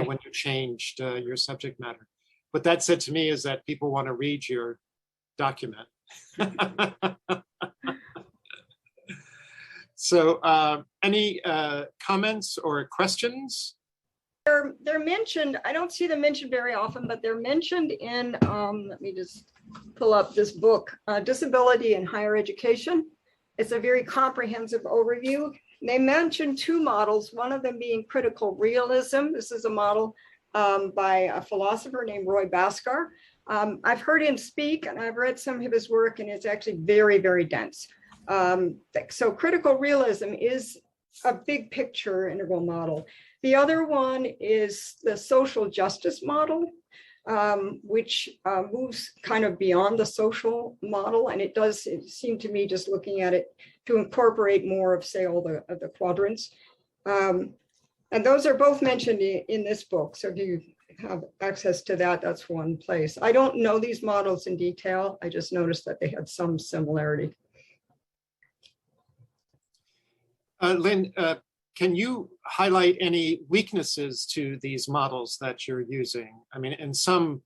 when you changed your subject matter. What that said to me is that people want to read your document. So any comments or questions? They're mentioned. I don't see them mentioned very often, but they're mentioned in, let me just pull up this book, Disability in Higher Education. It's a very comprehensive overview. They mention two models, one of them being critical realism. This is a model by a philosopher named Roy Bhaskar. I've heard him speak and I've read some of his work, and it's actually very, very dense. So critical realism is a big picture integral model. The other one is the social justice model, which moves kind of beyond the social model. And it seem to me, just looking at it, to incorporate more of, say, all the quadrants. And those are both mentioned in this book. So if you have access to that, that's one place. I don't know these models in detail. I just noticed that they had some similarity. Lynn, can you highlight any weaknesses to these models that you're using? I mean, in some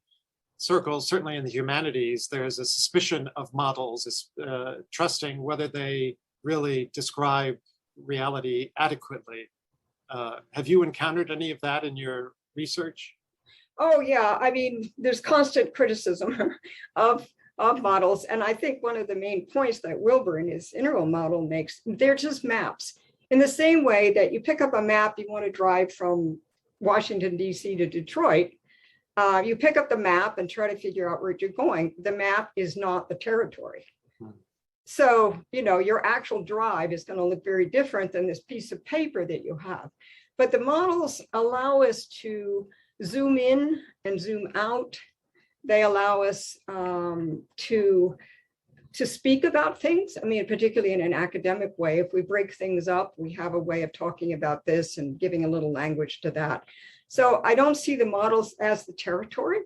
circles, certainly in the humanities, there's a suspicion of models, trusting whether they really describe reality adequately. Have you encountered any of that in your research? Oh, yeah. I mean, there's constant criticism of models. And I think one of the main points that Wilbur in his integral model makes, they're just maps. In the same way that you pick up a map, you want to drive from Washington, D.C. to Detroit, you pick up the map and try to figure out where you're going. The map is not the territory. So, your actual drive is going to look very different than this piece of paper that you have. But the models allow us to zoom in and zoom out. They allow us to speak about things. I mean, particularly in an academic way, if we break things up, we have a way of talking about this and giving a little language to that. So I don't see the models as the territory,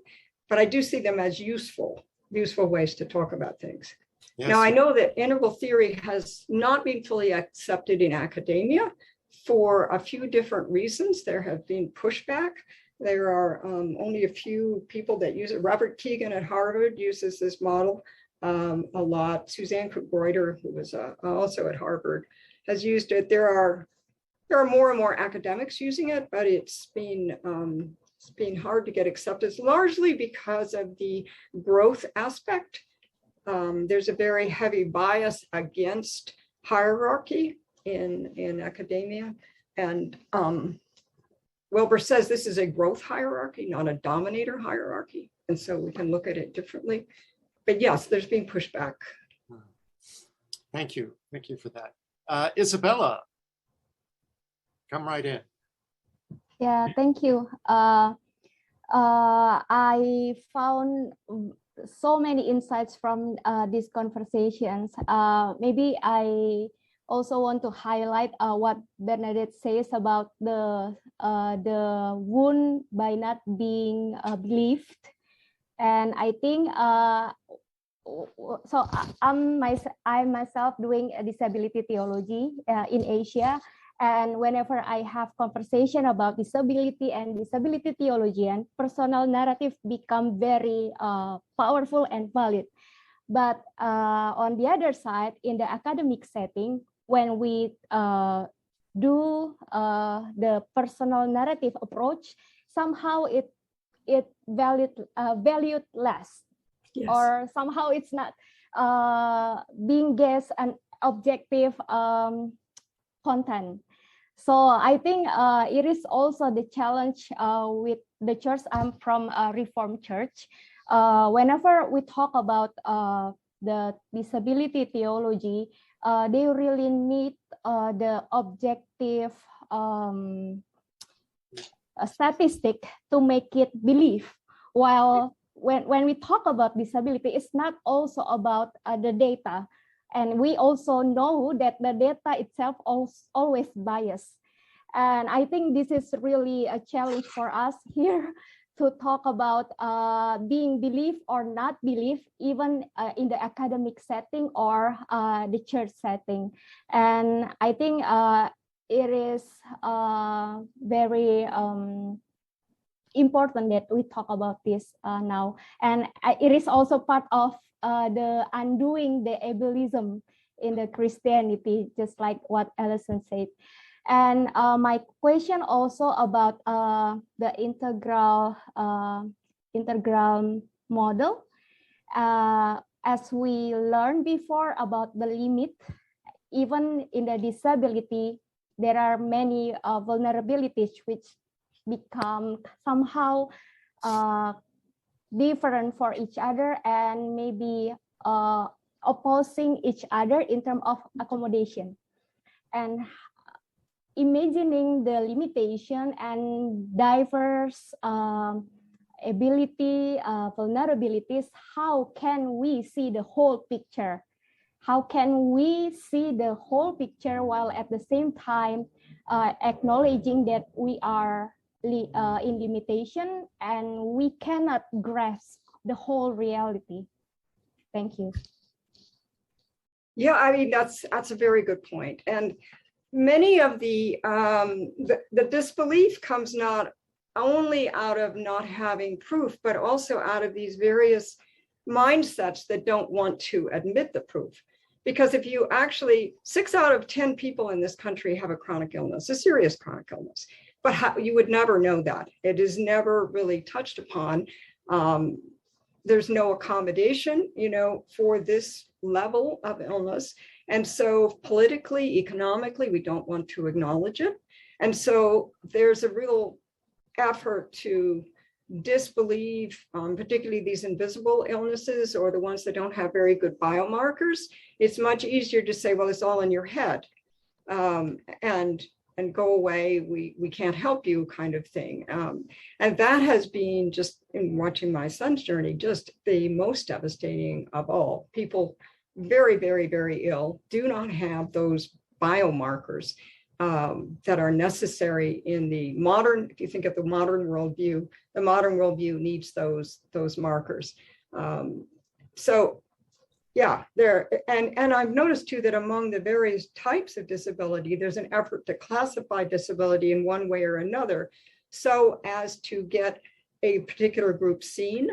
but I do see them as useful ways to talk about things. Yes. Now, I know that integral theory has not been fully accepted in academia for a few different reasons. There have been pushback. There are only a few people that use it. Robert Keegan at Harvard uses this model a lot. Suzanne Krug-Reuter, who was also at Harvard, has used it. There are more and more academics using it, but it's been hard to get accepted, largely because of the growth aspect. There's a very heavy bias against hierarchy in academia, and Wilbur says this is a growth hierarchy, not a dominator hierarchy, and so we can look at it differently. But yes, there's been pushback. Thank you for that. Isabella, come right in. Yeah, thank you. I found so many insights from these conversations. Maybe I also want to highlight what Bernadette says about the wound by not being believed. And I think so. I'm myself doing a disability theology in Asia, And whenever I have conversation about disability and disability theologian, personal narrative become very powerful and valid. But on the other side, in the academic setting, when we do the personal narrative approach, somehow it valued less, Yes. or somehow it's not being guessed an objective content. So I think it is also the challenge with the church. I'm from a Reformed church. Whenever we talk about the disability theology, they really need the objective statistic to make it believe. While when we talk about disability, it's not also about the data. And we also know that the data itself always biased. And I think this is really a challenge for us here to talk about being believed or not believed, even in the academic setting or the church setting. And I think it is very important that we talk about this now. And it is also part of the undoing the ableism in the Christianity, just like what Alison said. And my question also about the integral model. As we learned before about the limit, even in the disability, there are many vulnerabilities which become somehow different for each other and maybe opposing each other in terms of accommodation. And imagining the limitation and diverse ability, vulnerabilities, how can we see the whole picture? How can we see the whole picture while at the same time acknowledging that we are in limitation and we cannot grasp the whole reality? Thank you. Yeah, I mean, that's a very good point. And many of the disbelief comes not only out of not having proof, but also out of these various mindsets that don't want to admit the proof. Because if you actually, 6 out of 10 people in this country have a chronic illness, a serious chronic illness, but you would never know that. It is never really touched upon. There's no accommodation, for this level of illness. And so politically, economically, we don't want to acknowledge it. And so there's a real effort to disbelieve, particularly these invisible illnesses or the ones that don't have very good biomarkers. It's much easier to say, well, it's all in your head, and go away, we can't help you, kind of thing. And that has been, just in watching my son's journey, just the most devastating of all. People very, very, very ill do not have those biomarkers that are necessary in the modern, if you think of the modern worldview, the modern worldview needs those markers. So yeah, and I've noticed too that among the various types of disability, there's an effort to classify disability in one way or another, so as to get a particular group seen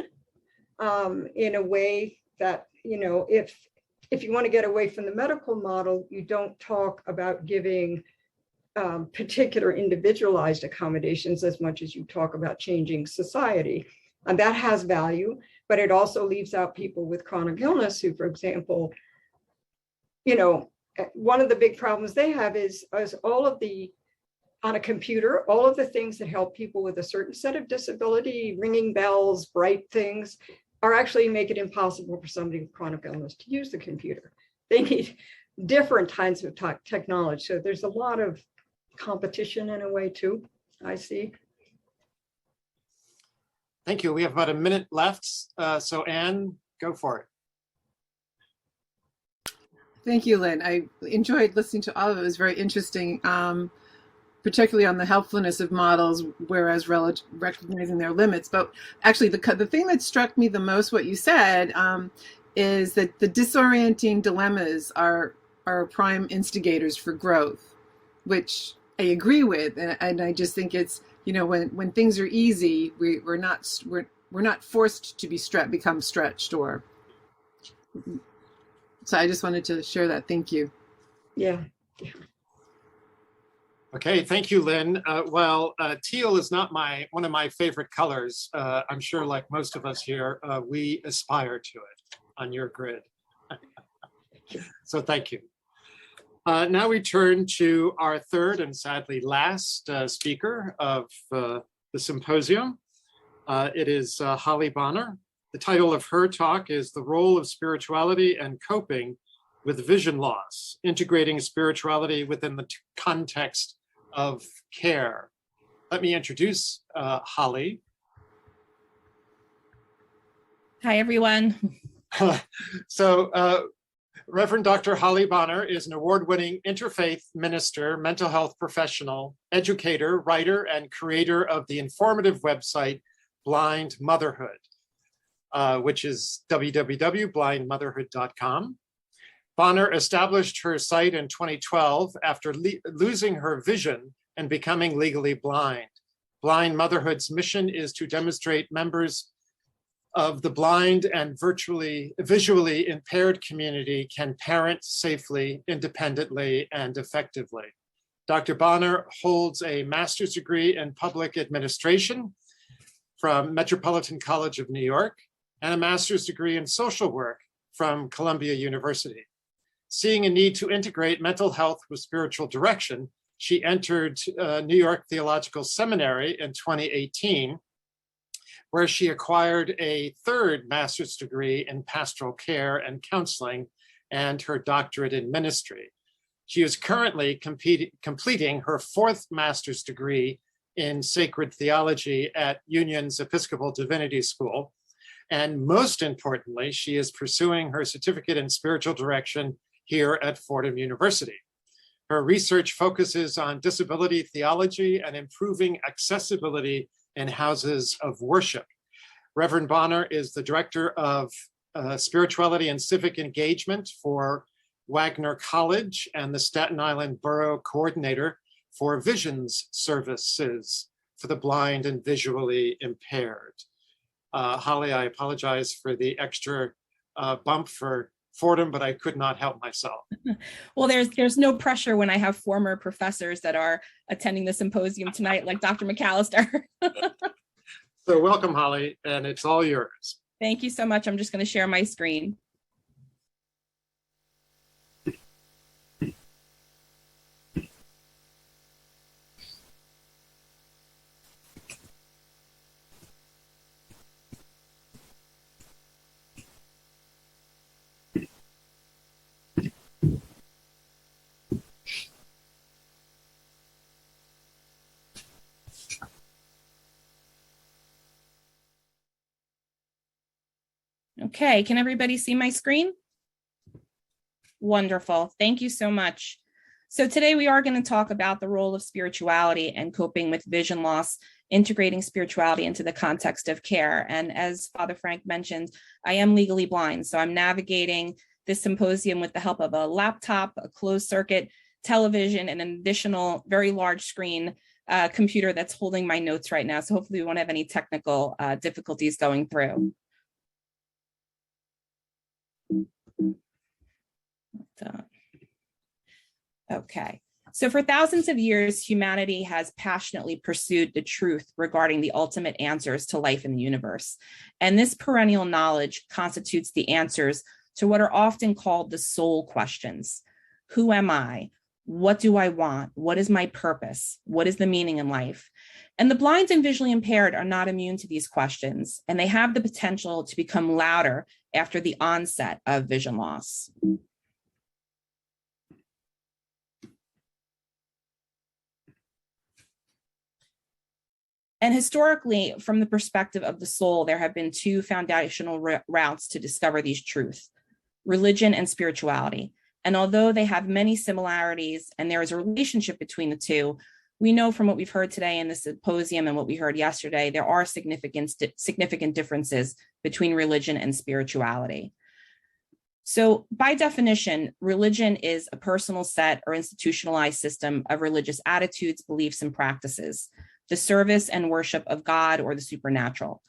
in a way that, if you want to get away from the medical model, you don't talk about giving particular individualized accommodations as much as you talk about changing society. And that has value, but it also leaves out people with chronic illness who, for example, one of the big problems they have is all of the, on a computer, all of the things that help people with a certain set of disability, ringing bells, bright things, are actually make it impossible for somebody with chronic illness to use the computer. They need different kinds of technology. So there's a lot of competition in a way too, I see. Thank you. We have about a minute left. So Anne, go for it. Thank you, Lynn. I enjoyed listening to all of it. It was very interesting, particularly on the helpfulness of models, whereas recognizing their limits. But actually, the thing that struck me the most, what you said, is that the disorienting dilemmas are prime instigators for growth, which agree with, and I just think it's, you know, when things are easy, we're not forced to become stretched, or so I just wanted to share that. Thank you. Yeah. Okay, thank you, Lynn. Teal is not one of my favorite colors. I'm sure, like most of us here, we aspire to it on your grid. So thank you. Now we turn to our third and sadly last speaker of the symposium. It is Holly Bonner. The title of her talk is The Role of Spirituality and Coping with Vision Loss, Integrating Spirituality Within the Context of Care. Let me introduce Holly. Hi, everyone. Reverend Dr. Holly Bonner is an award-winning interfaith minister, mental health professional, educator, writer, and creator of the informative website Blind Motherhood, which is www.blindmotherhood.com. Bonner established her site in 2012 after losing her vision and becoming legally blind. Blind Motherhood's mission is to demonstrate members of the blind and visually impaired community can parent safely, independently, and effectively. Dr. Bonner holds a master's degree in public administration from Metropolitan College of New York and a master's degree in social work from Columbia University. Seeing a need to integrate mental health with spiritual direction, she entered New York Theological Seminary in 2018, where she acquired a third master's degree in pastoral care and counseling and her doctorate in ministry. She is currently completing her fourth master's degree in sacred theology at Union's Episcopal Divinity School. And most importantly, she is pursuing her certificate in spiritual direction here at Fordham University. Her research focuses on disability theology and improving accessibility in houses of worship. Reverend Bonner is the director of spirituality and civic engagement for Wagner College and the Staten Island Borough Coordinator for Visions Services for the blind and visually impaired. Holly, I apologize for the extra bump for Fordham, but I could not help myself. Well, there's no pressure when I have former professors that are attending the symposium tonight, like Dr. McAllister. So welcome, Holly, and it's all yours. Thank you so much. I'm just going to share my screen. Okay, can everybody see my screen? Wonderful, thank you so much. So today we are going to talk about the role of spirituality and coping with vision loss, integrating spirituality into the context of care. And as Father Frank mentioned, I am legally blind, so I'm navigating this symposium with the help of a laptop, a closed circuit television, and an additional very large screen computer that's holding my notes right now. So hopefully we won't have any technical difficulties going through. Okay, so for thousands of years, humanity has passionately pursued the truth regarding the ultimate answers to life in the universe. And this perennial knowledge constitutes the answers to what are often called the soul questions. Who am I? What do I want? What is my purpose? What is the meaning in life? And the blind and visually impaired are not immune to these questions, and they have the potential to become louder after the onset of vision loss. And historically, from the perspective of the soul, there have been two foundational routes to discover these truths: religion and spirituality. And although they have many similarities and there is a relationship between the two, we know from what we've heard today in the symposium and what we heard yesterday, there are significant differences between religion and spirituality. So by definition, religion is a personal set or institutionalized system of religious attitudes, beliefs, and practices, the service and worship of God or the supernatural.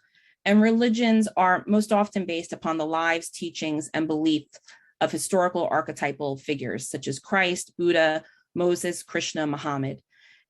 And religions are most often based upon the lives, teachings, and beliefs of historical archetypal figures such as Christ, Buddha, Moses, Krishna, Muhammad.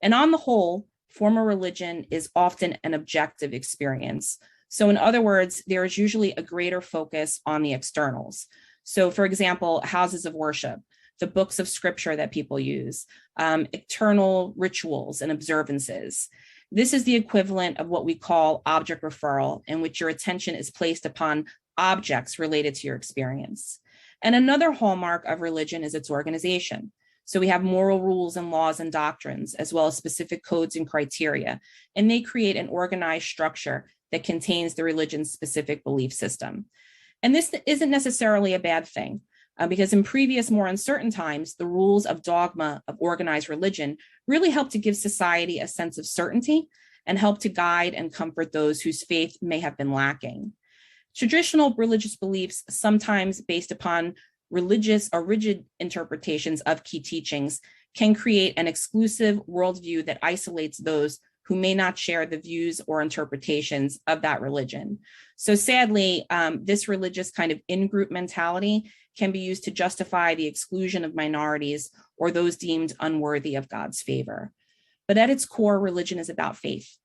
And on the whole, formal religion is often an objective experience. So in other words, there is usually a greater focus on the externals. So for example, houses of worship, the books of scripture that people use, eternal rituals and observances. This is the equivalent of what we call object referral, in which your attention is placed upon objects related to your experience. And another hallmark of religion is its organization. So we have moral rules and laws and doctrines, as well as specific codes and criteria, and they create an organized structure that contains the religion's specific belief system. And this isn't necessarily a bad thing, because in previous, more uncertain times, the rules of dogma of organized religion really helped to give society a sense of certainty and help to guide and comfort those whose faith may have been lacking. Traditional religious beliefs, sometimes based upon religious or rigid interpretations of key teachings, can create an exclusive worldview that isolates those who may not share the views or interpretations of that religion. So sadly, this religious kind of in-group mentality can be used to justify the exclusion of minorities or those deemed unworthy of God's favor. But at its core, religion is about faith.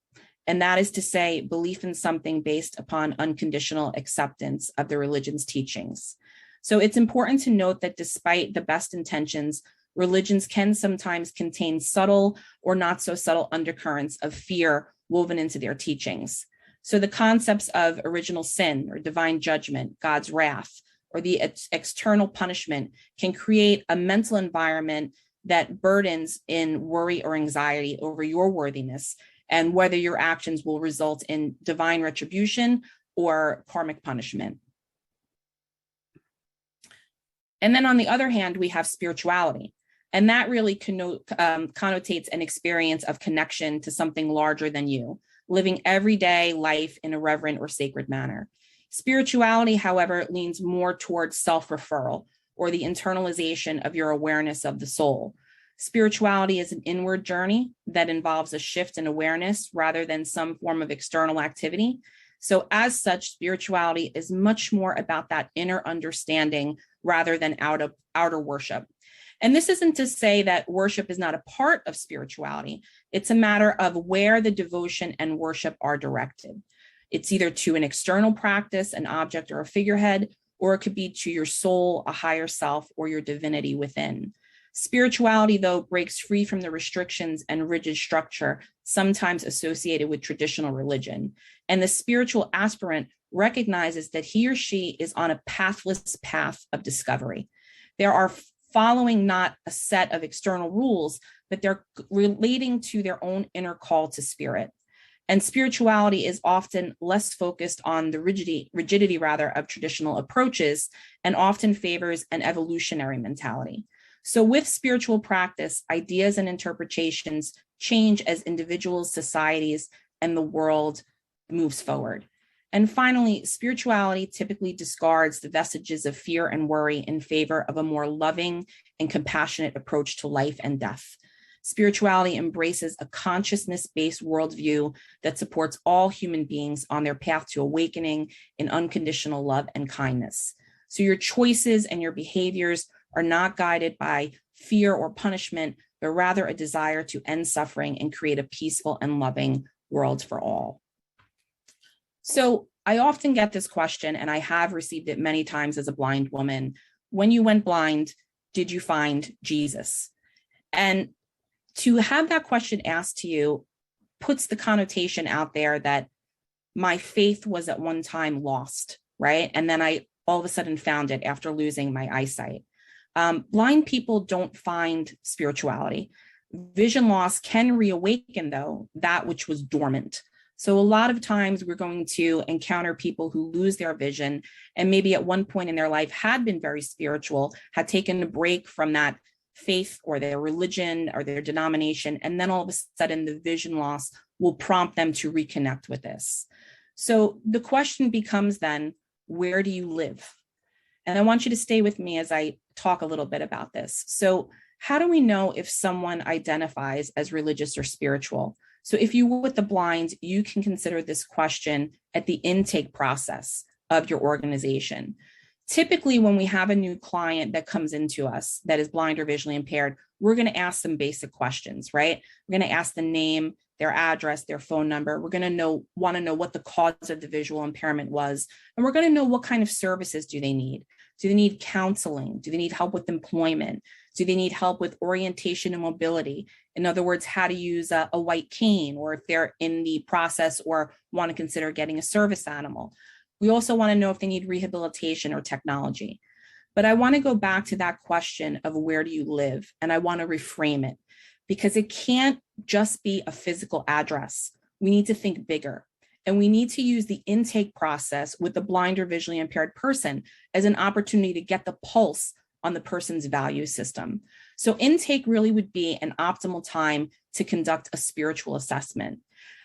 And that is to say, belief in something based upon unconditional acceptance of the religion's teachings. So it's important to note that despite the best intentions, religions can sometimes contain subtle or not so subtle undercurrents of fear woven into their teachings. So the concepts of original sin or divine judgment, God's wrath, or the external punishment can create a mental environment that burdens in worry or anxiety over your worthiness and whether your actions will result in divine retribution or karmic punishment. And then on the other hand, we have spirituality. And that really connotates an experience of connection to something larger than you, living everyday life in a reverent or sacred manner. Spirituality, however, leans more towards self-referral or the internalization of your awareness of the soul. Spirituality is an inward journey that involves a shift in awareness rather than some form of external activity. So as such, spirituality is much more about that inner understanding rather than outer worship. And this isn't to say that worship is not a part of spirituality. It's a matter of where the devotion and worship are directed. It's either to an external practice, an object or a figurehead, or it could be to your soul, a higher self, or your divinity within. Spirituality, though, breaks free from the restrictions and rigid structure sometimes associated with traditional religion. And the spiritual aspirant recognizes that he or she is on a pathless path of discovery. They are following not a set of external rules, but they're relating to their own inner call to spirit. And spirituality is often less focused on the rigidity of traditional approaches and often favors an evolutionary mentality. So with spiritual practice, ideas and interpretations change as individuals, societies, and the world moves forward. And finally, spirituality typically discards the vestiges of fear and worry in favor of a more loving and compassionate approach to life and death. Spirituality embraces a consciousness-based worldview that supports all human beings on their path to awakening in unconditional love and kindness. So your choices and your behaviors are not guided by fear or punishment, but rather a desire to end suffering and create a peaceful and loving world for all. So I often get this question, and I have received it many times as a blind woman. When you went blind, did you find Jesus? And to have that question asked to you puts the connotation out there that my faith was at one time lost, right? And then I all of a sudden found it after losing my eyesight. Blind people don't find spirituality. Vision loss can reawaken, though, that which was dormant. So a lot of times we're going to encounter people who lose their vision and maybe at one point in their life had been very spiritual, had taken a break from that faith or their religion or their denomination, and then all of a sudden the vision loss will prompt them to reconnect with this. So the question becomes then, where do you live? And I want you to stay with me as I talk a little bit about this. So how do we know if someone identifies as religious or spiritual? So if you were with the blind, you can consider this question at the intake process of your organization. Typically, when we have a new client that comes into us that is blind or visually impaired, we're going to ask them basic questions, right? We're going to ask the name, their address, their phone number. We're going to want to know what the cause of the visual impairment was. And we're going to know what kind of services do they need. Do they need counseling? Do they need help with employment? Do they need help with orientation and mobility? In other words, how to use a white cane, or if they're in the process or want to consider getting a service animal. We also want to know if they need rehabilitation or technology. But I want to go back to that question of where do you live? And I want to reframe it, because it can't just be a physical address. We need to think bigger. And we need to use the intake process with the blind or visually impaired person as an opportunity to get the pulse on the person's value system. So intake really would be an optimal time to conduct a spiritual assessment.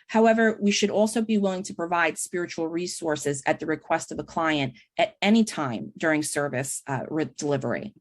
However, we should also be willing to provide spiritual resources at the request of a client at any time during service delivery.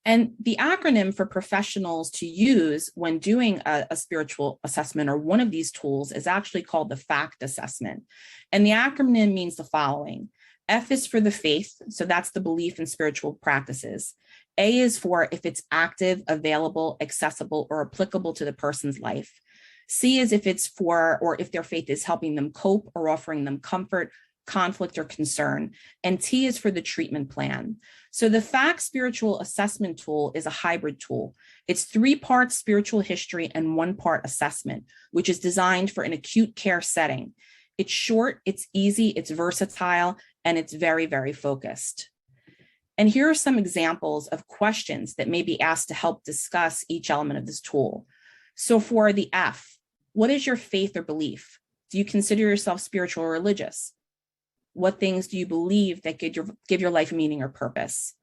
And the acronym for professionals to use when doing a spiritual assessment, or one of these tools, is actually called the FACT assessment. And the acronym means the following. F is for the faith, so that's the belief in spiritual practices. A is for if it's active, available, accessible, or applicable to the person's life. C is if it's for, or if their faith is helping them cope or offering them comfort, conflict, or concern. And T is for the treatment plan. So the FACT spiritual assessment tool is a hybrid tool. It's 3 parts spiritual history and 1 part assessment, which is designed for an acute care setting. It's short, it's easy, it's versatile, and it's very, very focused. And here are some examples of questions that may be asked to help discuss each element of this tool. So for the F, what is your faith or belief? Do you consider yourself spiritual or religious? What things do you believe that give your life meaning or purpose?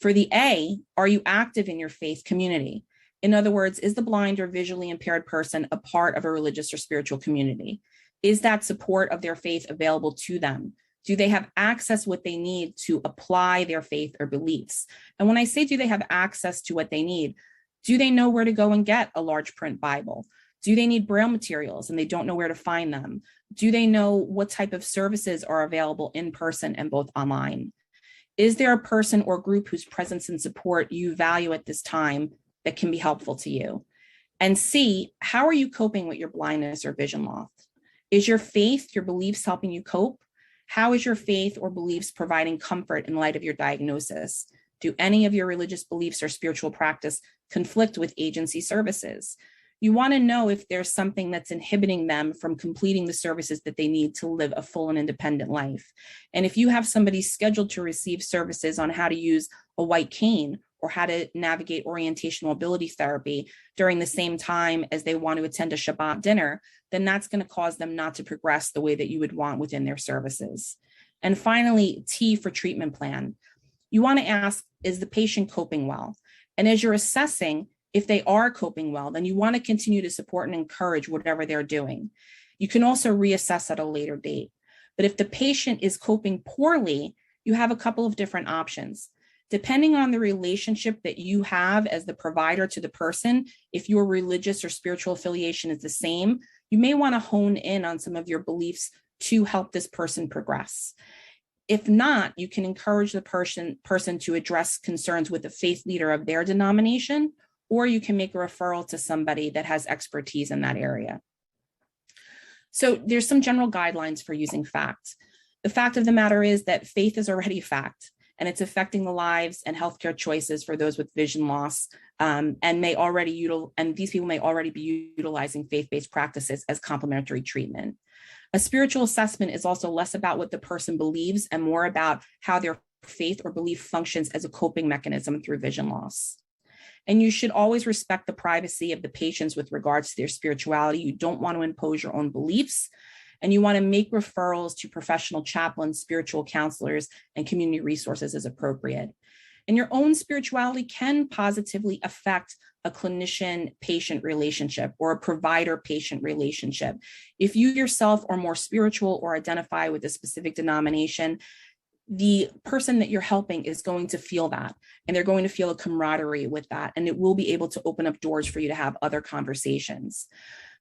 For the A, are you active in your faith community? In other words, is the blind or visually impaired person a part of a religious or spiritual community? Is that support of their faith available to them? Do they have access to what they need to apply their faith or beliefs? And when I say do they have access to what they need, do they know where to go and get a large print Bible? Do they need Braille materials and they don't know where to find them? Do they know what type of services are available in person and both online? Is there a person or group whose presence and support you value at this time that can be helpful to you? And C, how are you coping with your blindness or vision loss? Is your faith, your beliefs helping you cope? How is your faith or beliefs providing comfort in light of your diagnosis? Do any of your religious beliefs or spiritual practice conflict with agency services? You want to know if there's something that's inhibiting them from completing the services that they need to live a full and independent life. And if you have somebody scheduled to receive services on how to use a white cane or how to navigate orientation mobility therapy during the same time as they want to attend a Shabbat dinner, then that's going to cause them not to progress the way that you would want within their services. And finally, T for treatment plan. You want to ask, is the patient coping well? And as you're assessing, if they are coping well, then you want to continue to support and encourage whatever they're doing. You can also reassess at a later date. But if the patient is coping poorly, you have a couple of different options. Depending on the relationship that you have as the provider to the person, if your religious or spiritual affiliation is the same, you may want to hone in on some of your beliefs to help this person progress. If not, you can encourage the person to address concerns with the faith leader of their denomination, or you can make a referral to somebody that has expertise in that area. So there's some general guidelines for using FACT. The fact of the matter is that faith is already fact, and it's affecting the lives and healthcare choices for those with vision loss, and these people may already be utilizing faith-based practices as complementary treatment. A spiritual assessment is also less about what the person believes and more about how their faith or belief functions as a coping mechanism through vision loss. And you should always respect the privacy of the patients with regards to their spirituality. You don't want to impose your own beliefs, and you want to make referrals to professional chaplains, spiritual counselors, and community resources as appropriate. And your own spirituality can positively affect a clinician-patient relationship or a provider-patient relationship. If you yourself are more spiritual or identify with a specific denomination, the person that you're helping is going to feel that, and they're going to feel a camaraderie with that, and it will be able to open up doors for you to have other conversations.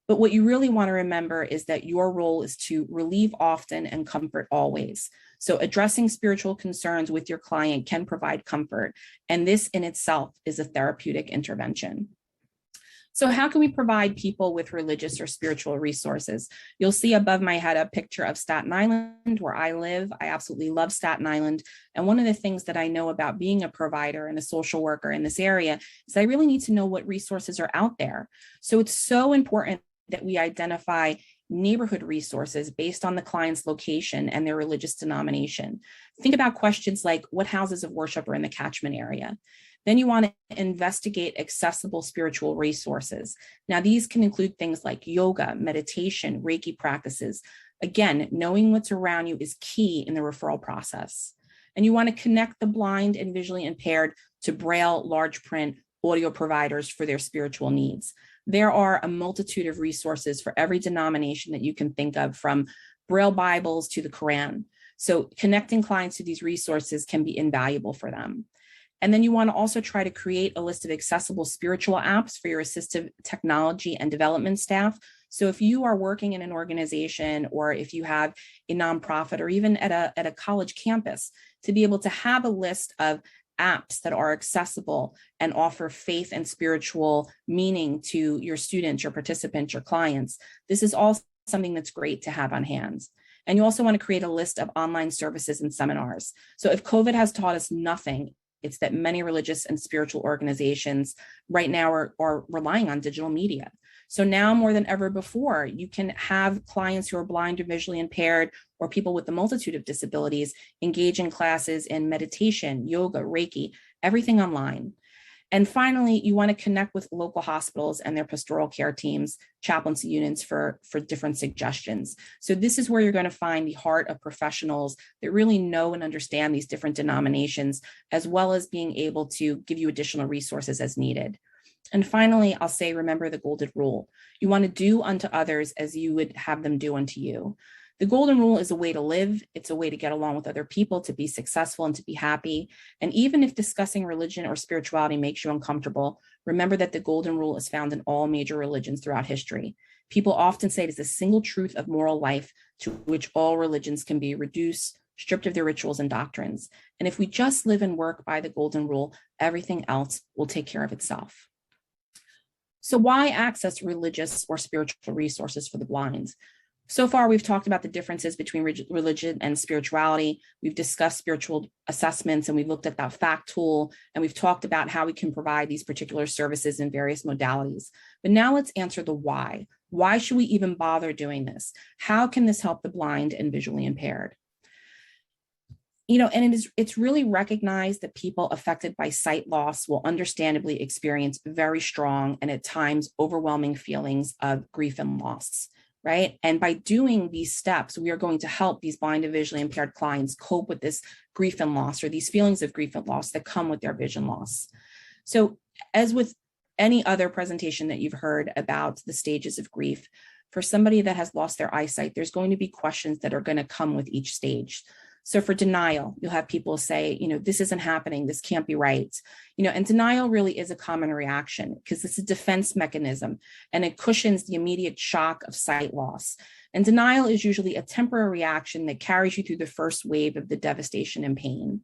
But what you really want to remember is that your role is to relieve often and comfort always. So addressing spiritual concerns with your client can provide comfort, and this in itself is a therapeutic intervention. So how can we provide people with religious or spiritual resources? You'll see above my head a picture of Staten Island, where I live. I absolutely love Staten Island. And one of the things that I know about being a provider and a social worker in this area is I really need to know what resources are out there. So it's so important that we identify neighborhood resources based on the client's location and their religious denomination. Think about questions like, what houses of worship are in the catchment area? Then you want to investigate accessible spiritual resources. Now, these can include things like yoga, meditation, Reiki practices. Again, knowing what's around you is key in the referral process. And you want to connect the blind and visually impaired to Braille, large print, audio providers for their spiritual needs. There are a multitude of resources for every denomination that you can think of, from Braille Bibles to the Quran. So connecting clients to these resources can be invaluable for them. And then you want to also try to create a list of accessible spiritual apps for your assistive technology and development staff. So if you are working in an organization, or if you have a nonprofit, or even at a college campus, to be able to have a list of apps that are accessible and offer faith and spiritual meaning to your students, your participants, your clients. This is all something that's great to have on hand. And you also want to create a list of online services and seminars. So if COVID has taught us nothing, it's that many religious and spiritual organizations right now are relying on digital media. So now more than ever before, you can have clients who are blind or visually impaired, or people with a multitude of disabilities, engage in classes in meditation, yoga, Reiki, everything online. And finally, you want to connect with local hospitals and their pastoral care teams, chaplaincy units for different suggestions. So this is where you're going to find the heart of professionals that really know and understand these different denominations, as well as being able to give you additional resources as needed. And finally, I'll say, remember the golden rule. You want to do unto others as you would have them do unto you. The golden rule is a way to live. It's a way to get along with other people, to be successful and to be happy. And even if discussing religion or spirituality makes you uncomfortable, remember that the golden rule is found in all major religions throughout history. People often say it is a single truth of moral life to which all religions can be reduced, stripped of their rituals and doctrines. And if we just live and work by the golden rule, everything else will take care of itself. So why access religious or spiritual resources for the blind? So far, we've talked about the differences between religion and spirituality. We've discussed spiritual assessments, and we've looked at that fact tool, and we've talked about how we can provide these particular services in various modalities. But now let's answer the why. Why should we even bother doing this? How can this help the blind and visually impaired? And it's really recognized that people affected by sight loss will understandably experience very strong and at times overwhelming feelings of grief and loss. Right? And by doing these steps, we are going to help these blind and visually impaired clients cope with this grief and loss, or these feelings of grief and loss that come with their vision loss. So as with any other presentation that you've heard about the stages of grief, for somebody that has lost their eyesight, there's going to be questions that are going to come with each stage. So for denial, you'll have people say, this isn't happening, this can't be right. And denial really is a common reaction because it's a defense mechanism, and it cushions the immediate shock of sight loss. And denial is usually a temporary reaction that carries you through the first wave of the devastation and pain.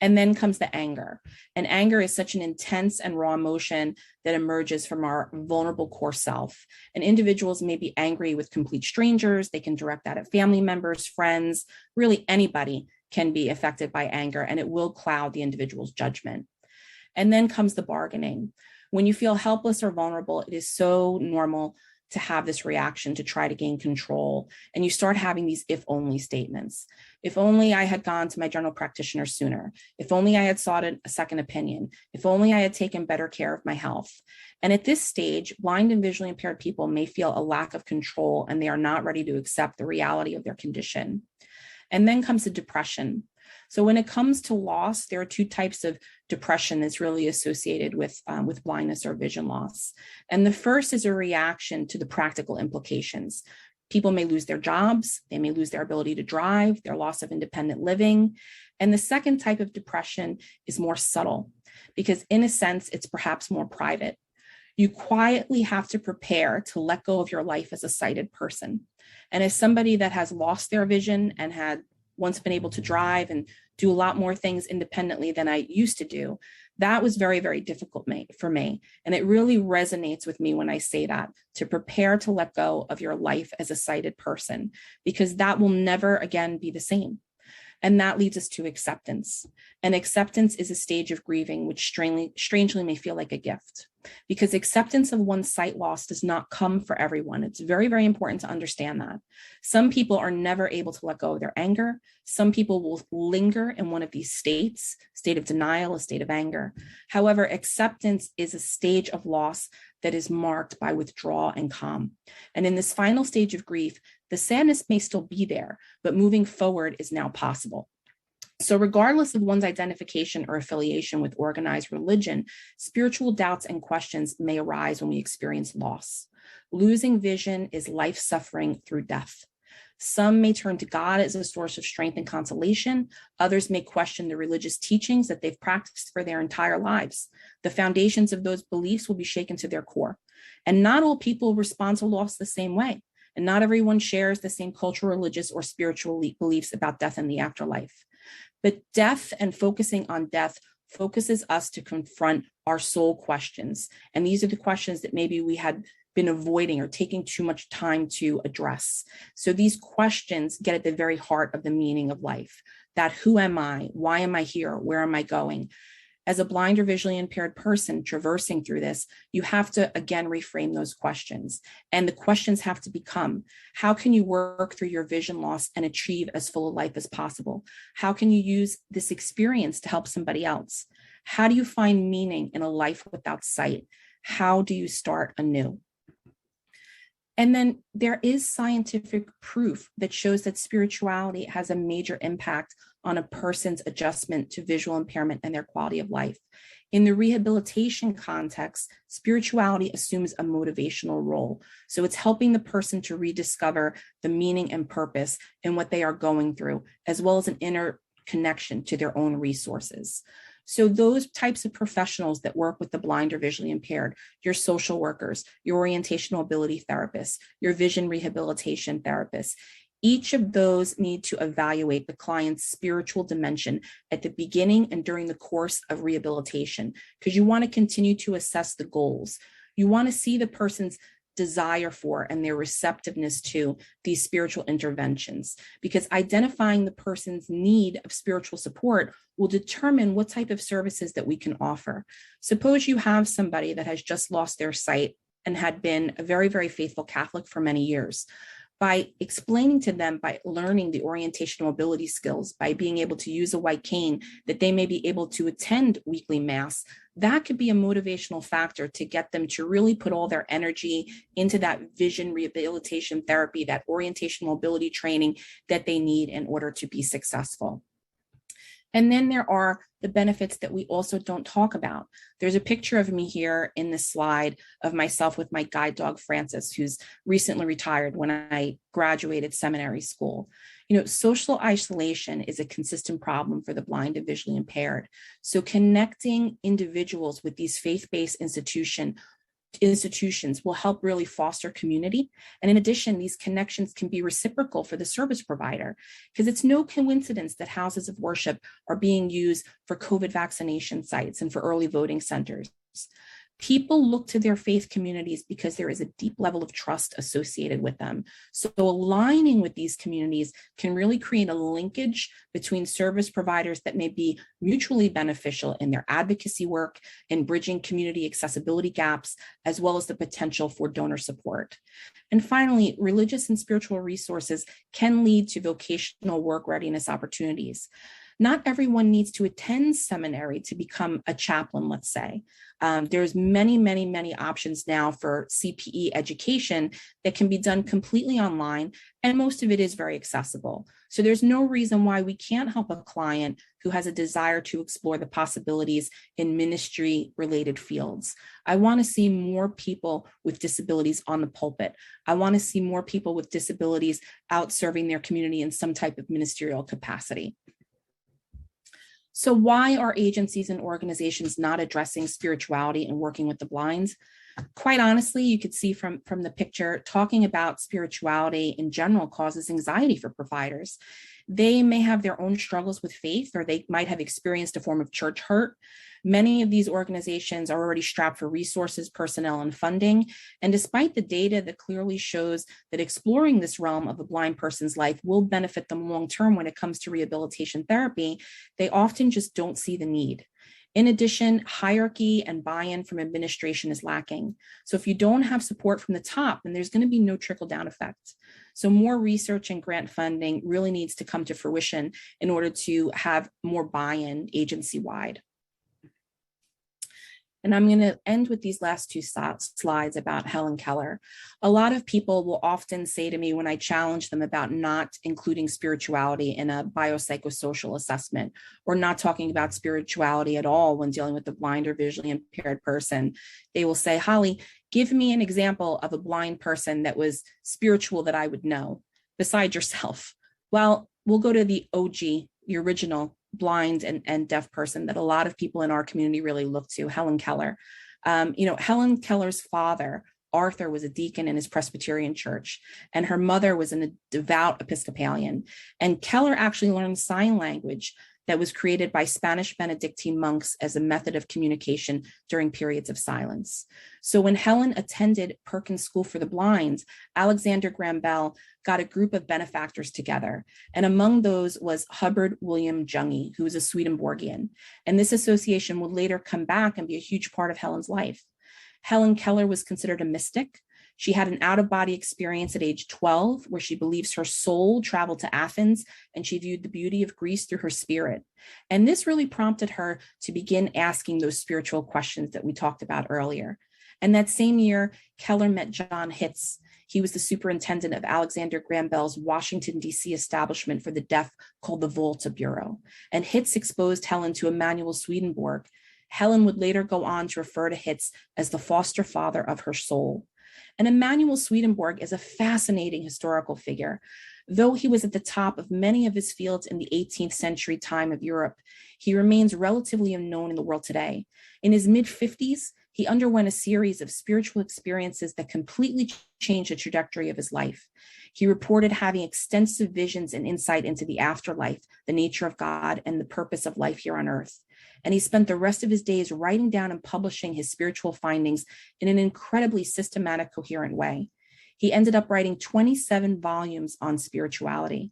And then comes the anger. And anger is such an intense and raw emotion that emerges from our vulnerable core self. And individuals may be angry with complete strangers. They can direct that at family members, friends, really anybody can be affected by anger, and it will cloud the individual's judgment. And then comes the bargaining. When you feel helpless or vulnerable, it is so normal to have this reaction to try to gain control. And you start having these if only statements. If only I had gone to my general practitioner sooner. If only I had sought a second opinion. If only I had taken better care of my health. And at this stage, blind and visually impaired people may feel a lack of control, and they are not ready to accept the reality of their condition. And then comes the depression. So when it comes to loss, there are two types of depression that's really associated with blindness or vision loss. And the first is a reaction to the practical implications. People may lose their jobs, they may lose their ability to drive, their loss of independent living. And the second type of depression is more subtle because in a sense, it's perhaps more private. You quietly have to prepare to let go of your life as a sighted person. And as somebody that has lost their vision and had once been able to drive and do a lot more things independently than I used to do, that was very, very difficult for me. And it really resonates with me when I say that, to prepare to let go of your life as a sighted person, because that will never again be the same. And that leads us to acceptance. And acceptance is a stage of grieving, which strangely may feel like a gift, because acceptance of one's sight loss does not come for everyone. It's very, very important to understand that. Some people are never able to let go of their anger. Some people will linger in one of these states, state of denial, a state of anger. However, acceptance is a stage of loss that is marked by withdrawal and calm. And in this final stage of grief, the sadness may still be there, but moving forward is now possible. So regardless of one's identification or affiliation with organized religion, spiritual doubts and questions may arise when we experience loss. Losing vision is life suffering through death. Some may turn to God as a source of strength and consolation. Others may question the religious teachings that they've practiced for their entire lives. The foundations of those beliefs will be shaken to their core. And not all people respond to loss the same way. And not everyone shares the same cultural, religious, or spiritual beliefs about death and the afterlife. But death and focusing on death focuses us to confront our soul questions. And these are the questions that maybe we had been avoiding or taking too much time to address. So these questions get at the very heart of the meaning of life. That who am I? Why am I here? Where am I going? As a blind or visually impaired person traversing through this, you have to, again, reframe those questions. And the questions have to become, how can you work through your vision loss and achieve as full a life as possible? How can you use this experience to help somebody else? How do you find meaning in a life without sight? How do you start anew? And then there is scientific proof that shows that spirituality has a major impact on a person's adjustment to visual impairment and their quality of life. In the rehabilitation context, spirituality assumes a motivational role. So it's helping the person to rediscover the meaning and purpose in what they are going through, as well as an inner connection to their own resources. So those types of professionals that work with the blind or visually impaired, your social workers, your orientational ability therapists, your vision rehabilitation therapists, each of those need to evaluate the client's spiritual dimension at the beginning and during the course of rehabilitation, because you want to continue to assess the goals. You want to see the person's desire for and their receptiveness to these spiritual interventions, because identifying the person's need of spiritual support will determine what type of services that we can offer. Suppose you have somebody that has just lost their sight and had been a very, very faithful Catholic for many years. By explaining to them, by learning the orientational ability skills, by being able to use a white cane, that they may be able to attend weekly mass, that could be a motivational factor to get them to really put all their energy into that vision rehabilitation therapy, that orientational ability training that they need in order to be successful. And then there are the benefits that we also don't talk about. There's a picture of me here in this slide of myself with my guide dog, Francis, who's recently retired when I graduated seminary school. You know, social isolation is a consistent problem for the blind and visually impaired. So connecting individuals with these faith-based institutions will help really foster community. And in addition, these connections can be reciprocal for the service provider, because it's no coincidence that houses of worship are being used for COVID vaccination sites and for early voting centers. People look to their faith communities because there is a deep level of trust associated with them. So aligning with these communities can really create a linkage between service providers that may be mutually beneficial in their advocacy work and bridging community accessibility gaps, as well as the potential for donor support. And finally, religious and spiritual resources can lead to vocational work readiness opportunities. Not everyone needs to attend seminary to become a chaplain, let's say. There's many options now for CPE education that can be done completely online, and most of it is very accessible. So there's no reason why we can't help a client who has a desire to explore the possibilities in ministry-related fields. I want to see more people with disabilities on the pulpit. I want to see more people with disabilities out serving their community in some type of ministerial capacity. So why are agencies and organizations not addressing spirituality and working with the blind? Quite honestly, you could see from the picture, talking about spirituality in general causes anxiety for providers. They may have their own struggles with faith, or they might have experienced a form of church hurt. Many of these organizations are already strapped for resources, personnel, and funding. And despite the data that clearly shows that exploring this realm of a blind person's life will benefit them long-term when it comes to rehabilitation therapy, they often just don't see the need. In addition, hierarchy and buy-in from administration is lacking. So if you don't have support from the top, then there's going to be no trickle-down effect. So more research and grant funding really needs to come to fruition in order to have more buy-in agency-wide. And I'm going to end with these last two slides about Helen Keller. A lot of people will often say to me when I challenge them about not including spirituality in a biopsychosocial assessment, or not talking about spirituality at all when dealing with a blind or visually impaired person, they will say, Holly, give me an example of a blind person that was spiritual that I would know besides yourself. Well, we'll go to the OG, the original blind and deaf person that a lot of people in our community really look to, Helen Keller. Helen Keller's father, Arthur, was a deacon in his Presbyterian church, and her mother was a devout Episcopalian. And Keller actually learned sign language that was created by Spanish Benedictine monks as a method of communication during periods of silence. So when Helen attended Perkins School for the Blind, Alexander Graham Bell got a group of benefactors together. And among those was Hubbard William Junge, who was a Swedenborgian. And this association would later come back and be a huge part of Helen's life. Helen Keller was considered a mystic. She had an out-of-body experience at age 12, where she believes her soul traveled to Athens and she viewed the beauty of Greece through her spirit. And this really prompted her to begin asking those spiritual questions that we talked about earlier. And that same year, Keller met John Hitz. He was the superintendent of Alexander Graham Bell's Washington, D.C. establishment for the deaf called the Volta Bureau. And Hitz exposed Helen to Emanuel Swedenborg. Helen would later go on to refer to Hitz as the foster father of her soul. And Emanuel Swedenborg is a fascinating historical figure. Though he was at the top of many of his fields in the 18th century time of Europe, he remains relatively unknown in the world today. In his mid-50s, he underwent a series of spiritual experiences that completely changed the trajectory of his life. He reported having extensive visions and insight into the afterlife, the nature of God, and the purpose of life here on earth. And he spent the rest of his days writing down and publishing his spiritual findings in an incredibly systematic, coherent way. He ended up writing 27 volumes on spirituality.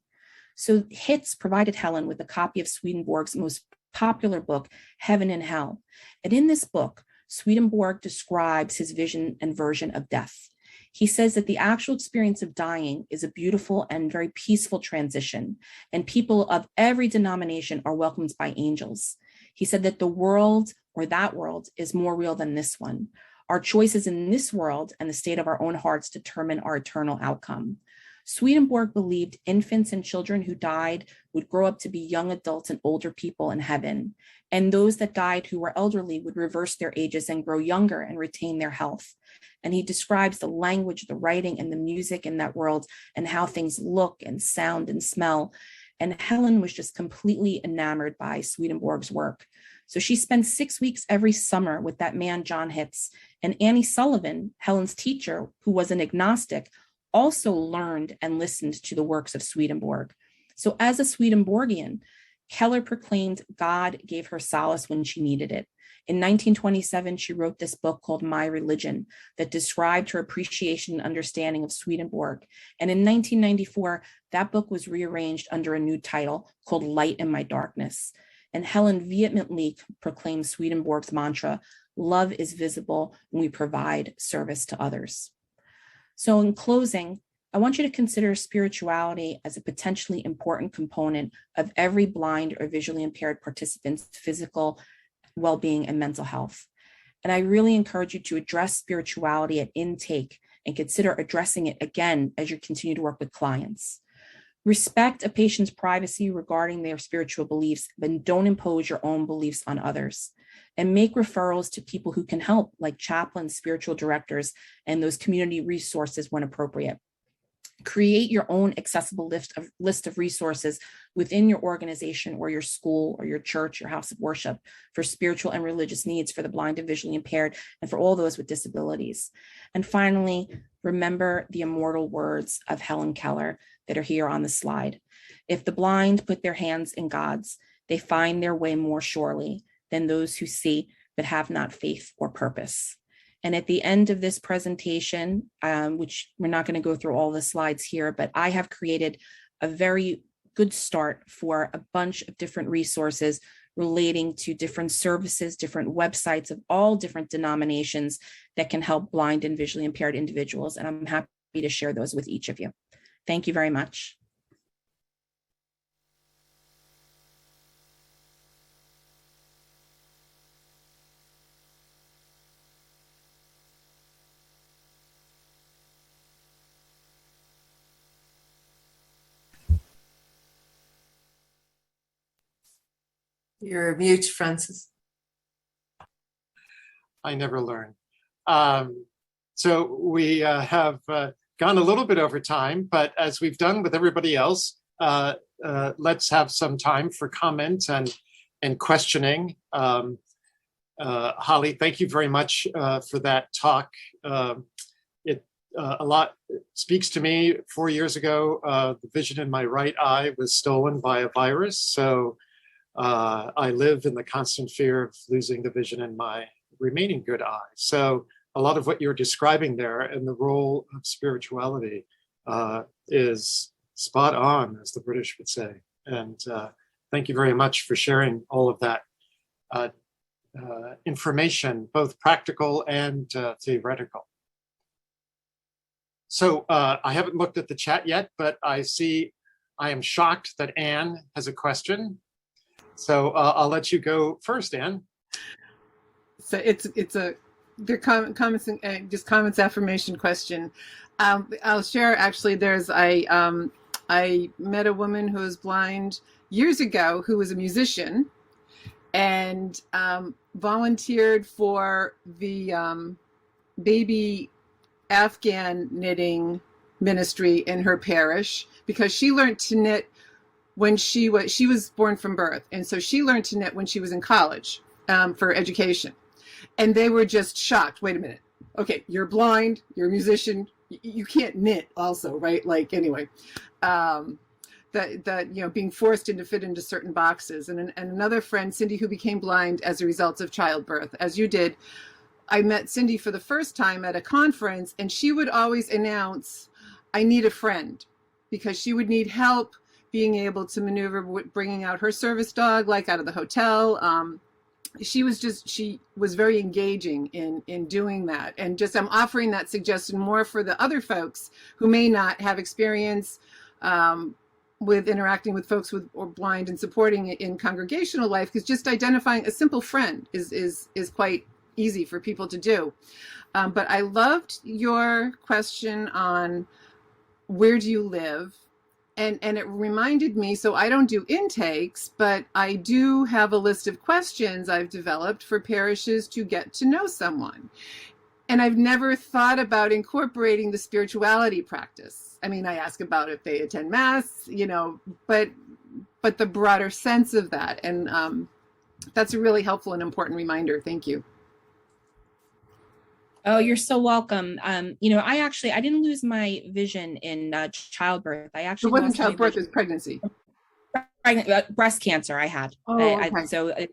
So Hitz provided Helen with a copy of Swedenborg's most popular book, Heaven and Hell. And in this book, Swedenborg describes his vision and version of death. He says that the actual experience of dying is a beautiful and very peaceful transition, and people of every denomination are welcomed by angels. He said that the world, or that world, is more real than this one. Our choices in this world and the state of our own hearts determine our eternal outcome. Swedenborg believed infants and children who died would grow up to be young adults and older people in heaven. And those that died who were elderly would reverse their ages and grow younger and retain their health. And he describes the language, the writing, and the music in that world, and how things look and sound and smell. And Helen was just completely enamored by Swedenborg's work. So she spent 6 weeks every summer with that man, John Hitz. And Annie Sullivan, Helen's teacher, who was an agnostic, also learned and listened to the works of Swedenborg. So as a Swedenborgian, Keller proclaimed God gave her solace when she needed it. In 1927, she wrote this book called My Religion that described her appreciation and understanding of Swedenborg. And in 1994, that book was rearranged under a new title called Light in My Darkness. And Helen vehemently proclaimed Swedenborg's mantra, love is visible when we provide service to others. So in closing, I want you to consider spirituality as a potentially important component of every blind or visually impaired participant's physical well-being and mental health. And I really encourage you to address spirituality at intake and consider addressing it again as you continue to work with clients. Respect a patient's privacy regarding their spiritual beliefs, but don't impose your own beliefs on others. And make referrals to people who can help, like chaplains, spiritual directors, and those community resources when appropriate. Create your own accessible list of resources within your organization or your school or your church, your house of worship, for spiritual and religious needs for the blind and visually impaired and for all those with disabilities. And finally, remember the immortal words of Helen Keller that are here on the slide. If the blind put their hands in God's, they find their way more surely than those who see but have not faith or purpose. And at the end of this presentation, which we're not going to go through all the slides here, but I have created a very good start for a bunch of different resources relating to different services, different websites of all different denominations that can help blind and visually impaired individuals. And I'm happy to share those with each of you. Thank you very much. You're mute, Francis. I never learn. So we have gone a little bit over time, but as we've done with everybody else, let's have some time for comment and questioning. Holly, thank you very much for that talk. It a lot speaks to me. 4 years ago, the vision in my right eye was stolen by a virus. So I live in the constant fear of losing the vision in my remaining good eye. So a lot of what you're describing there and the role of spirituality is spot on, as the British would say. And thank you very much for sharing all of that information, both practical and theoretical. So I haven't looked at the chat yet, but I am shocked that Anne has a question. So I'll let you go first, Anne. So they're comments and just comments affirmation question. I'll share. Actually, I met a woman who was blind years ago who was a musician and volunteered for the baby Afghan knitting ministry in her parish because she learned to knit when she was born from birth. And so she learned to knit when she was in college for education. And they were just shocked. Wait a minute. Okay, you're blind, you're a musician, you can't knit also, right? Like, anyway, being forced to fit into certain boxes. And another friend, Cindy, who became blind as a result of childbirth, as you did. I met Cindy for the first time at a conference, and she would always announce, I need a friend, because she would need help being able to maneuver, bringing out her service dog, like out of the hotel. She was very engaging in doing that. And just, I'm offering that suggestion more for the other folks who may not have experience with interacting with folks or blind and supporting it in congregational life, because just identifying a simple friend is quite easy for people to do. But I loved your question on where do you live? And it reminded me, so I don't do intakes, but I do have a list of questions I've developed for parishes to get to know someone. And I've never thought about incorporating the spirituality practice. I mean, I ask about if they attend Mass, but the broader sense of that. And that's a really helpful and important reminder. Thank you. Oh, you're so welcome. I didn't lose my vision in childbirth. It wasn't childbirth, it was pregnancy. Breast cancer I had. Oh, okay. So it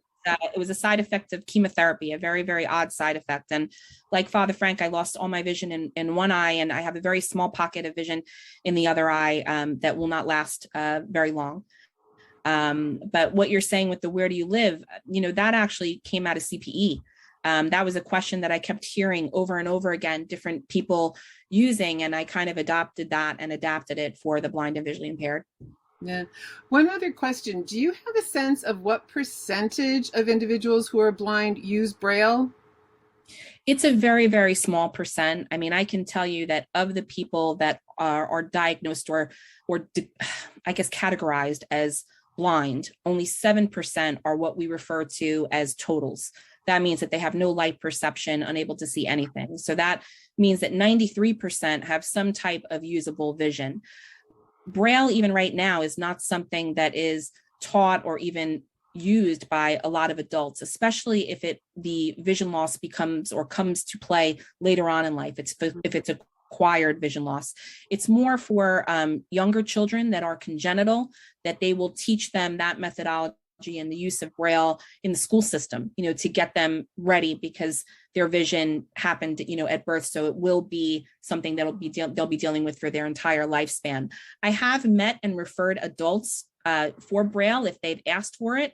was a side effect of chemotherapy, a very, very odd side effect. And like Father Frank, I lost all my vision in one eye, and I have a very small pocket of vision in the other eye that will not last very long. But what you're saying with the where do you live, that actually came out of CPE. That was a question that I kept hearing over and over again, different people using, and I kind of adopted that and adapted it for the blind and visually impaired. Yeah. One other question. Do you have a sense of what percentage of individuals who are blind use Braille? It's a very, very small percent. I mean, I can tell you that of the people that are diagnosed or I guess categorized as blind, only 7% are what we refer to as totals. That means that they have no light perception, unable to see anything. So that means that 93% have some type of usable vision. Braille, even right now, is not something that is taught or even used by a lot of adults, especially if the vision loss becomes or comes to play later on in life. If it's acquired vision loss, it's more for younger children that are congenital, that they will teach them that methodology and the use of Braille in the school system, to get them ready, because their vision happened, at birth. So it will be something they'll be dealing with for their entire lifespan. I have met and referred adults for Braille if they've asked for it,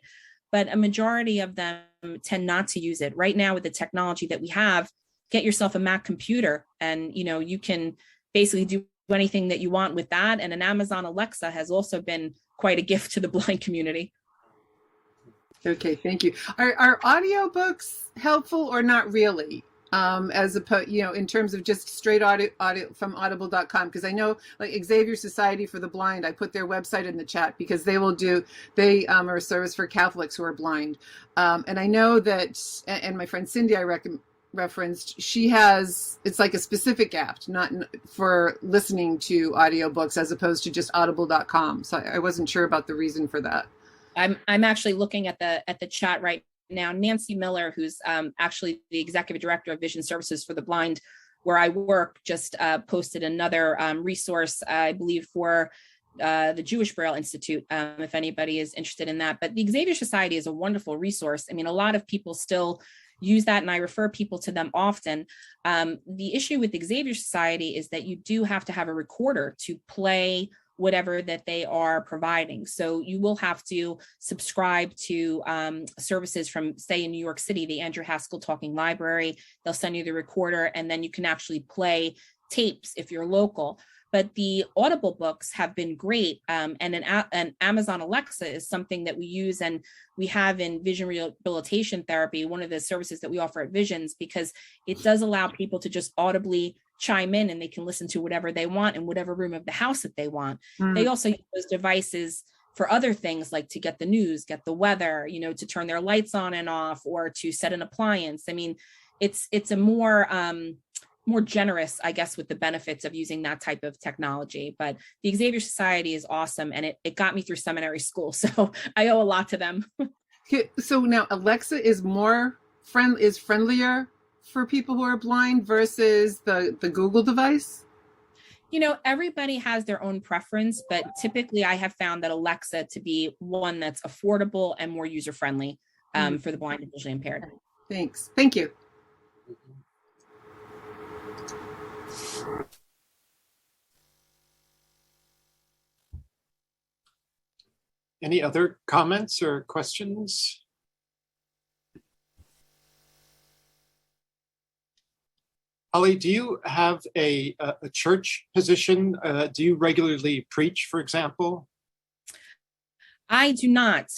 but a majority of them tend not to use it. Right now, with the technology that we have, get yourself a Mac computer and, you can basically do anything that you want with that. And an Amazon Alexa has also been quite a gift to the blind community. Okay, thank you. Are audiobooks helpful or not really? As opposed, in terms of just straight audio from audible.com, because I know like Xavier Society for the Blind, I put their website in the chat because they are a service for Catholics who are blind. And I know that, and my friend Cindy, I referenced, it's like a specific app, not for listening to audiobooks as opposed to just audible.com. So I wasn't sure about the reason for that. I'm actually looking at the chat right now. Nancy Miller, who's actually the executive director of Vision Services for the Blind, where I work, just posted another resource, I believe, for the Jewish Braille Institute, if anybody is interested in that. But the Xavier Society is a wonderful resource. I mean, a lot of people still use that, and I refer people to them often. The issue with the Xavier Society is that you do have to have a recorder to play whatever that they are providing. So you will have to subscribe to services from, say, in New York City, the Andrew Haskell Talking Library. They'll send you the recorder, and then you can actually play tapes if you're local. But the Audible books have been great. And an Amazon Alexa is something that we use and we have in vision rehabilitation therapy, one of the services that we offer at Visions, because it does allow people to just audibly chime in and they can listen to whatever they want in whatever room of the house that they want. They also use those devices for other things, like to get the news, get the weather, to turn their lights on and off, or to set an appliance. I mean, it's a more generous, I guess, with the benefits of using that type of technology. But the Xavier Society is awesome, and it got me through seminary school, so I owe a lot to them. So now Alexa is friendlier for people who are blind versus the Google device? Everybody has their own preference, but typically I have found that Alexa to be one that's affordable and more user-friendly for the blind and visually impaired. Thanks. Thank you. Any other comments or questions? Holly, do you have a church position? Do you regularly preach, for example? I do not.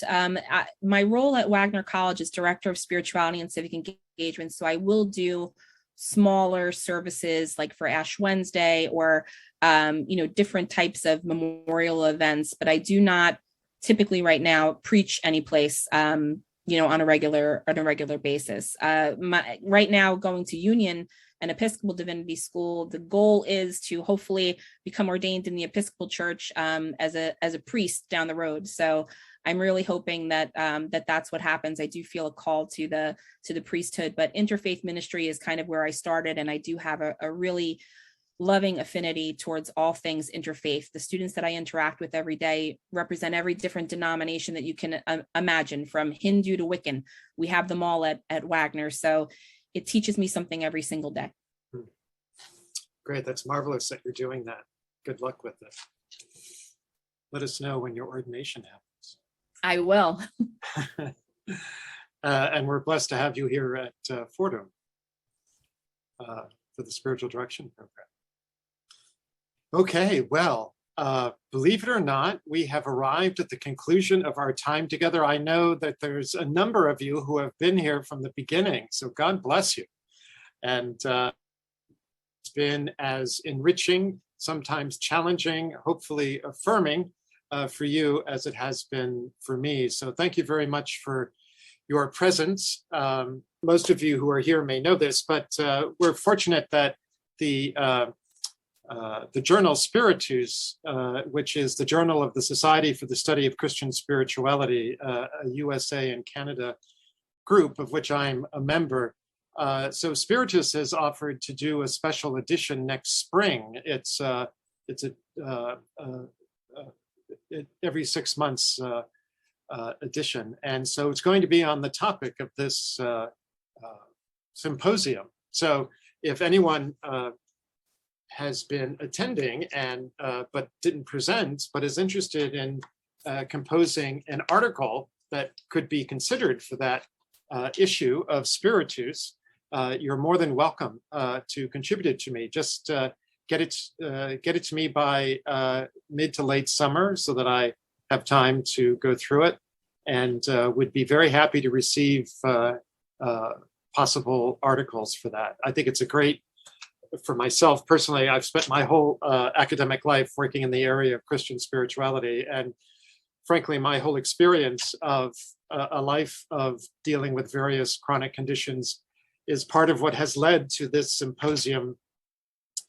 My role at Wagner College is Director of Spirituality and Civic Engagement, so I will do smaller services like for Ash Wednesday or different types of memorial events, but I do not typically right now preach any place on a regular basis. Right now, going to Union, an Episcopal Divinity School, the goal is to hopefully become ordained in the Episcopal Church as a priest down the road. So I'm really hoping that that's what happens. I do feel a call to the priesthood, but interfaith ministry is kind of where I started, and I do have a really loving affinity towards all things interfaith. The students that I interact with every day represent every different denomination that you can imagine, from Hindu to Wiccan. We have them all at Wagner. So it teaches me something every single day. Great. That's marvelous that you're doing that. Good luck with it. Let us know when your ordination happens. I will. And we're blessed to have you here at Fordham for the Spiritual Direction Program. Okay, well, believe it or not, we have arrived at the conclusion of our time together. I know that there's a number of you who have been here from the beginning, so God bless you. And it's been as enriching, sometimes challenging, hopefully affirming for you as it has been for me. So thank you very much for your presence. Most of you who are here may know this, but we're fortunate that the journal Spiritus, which is the journal of the Society for the Study of Christian Spirituality, a USA and Canada group of which I'm a member. So Spiritus has offered to do a special edition next spring. It's every 6 months edition. And so it's going to be on the topic of this symposium. So if anyone has been attending and but didn't present, but is interested in composing an article that could be considered for that issue of Spiritus, you're more than welcome to contribute it to me. Just get it to me by mid to late summer so that I have time to go through it, and would be very happy to receive possible articles for that. I think it's a great, for myself personally, I've spent my whole academic life working in the area of Christian spirituality, and frankly, my whole experience of a life of dealing with various chronic conditions is part of what has led to this symposium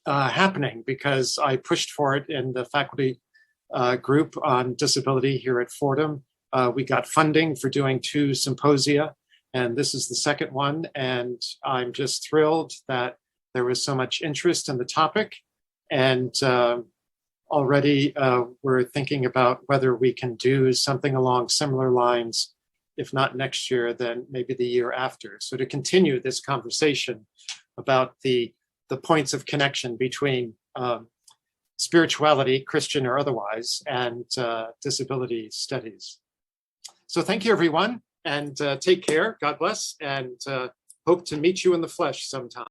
happening, because I pushed for it in the faculty group on disability here at Fordham. We got funding for doing 2 symposia, and this is the second one. And I'm just thrilled that there was so much interest in the topic. And already we're thinking about whether we can do something along similar lines, if not next year, then maybe the year after. So to continue this conversation about the points of connection between spirituality, Christian or otherwise, and disability studies. So thank you, everyone, and take care. God bless, and hope to meet you in the flesh sometime.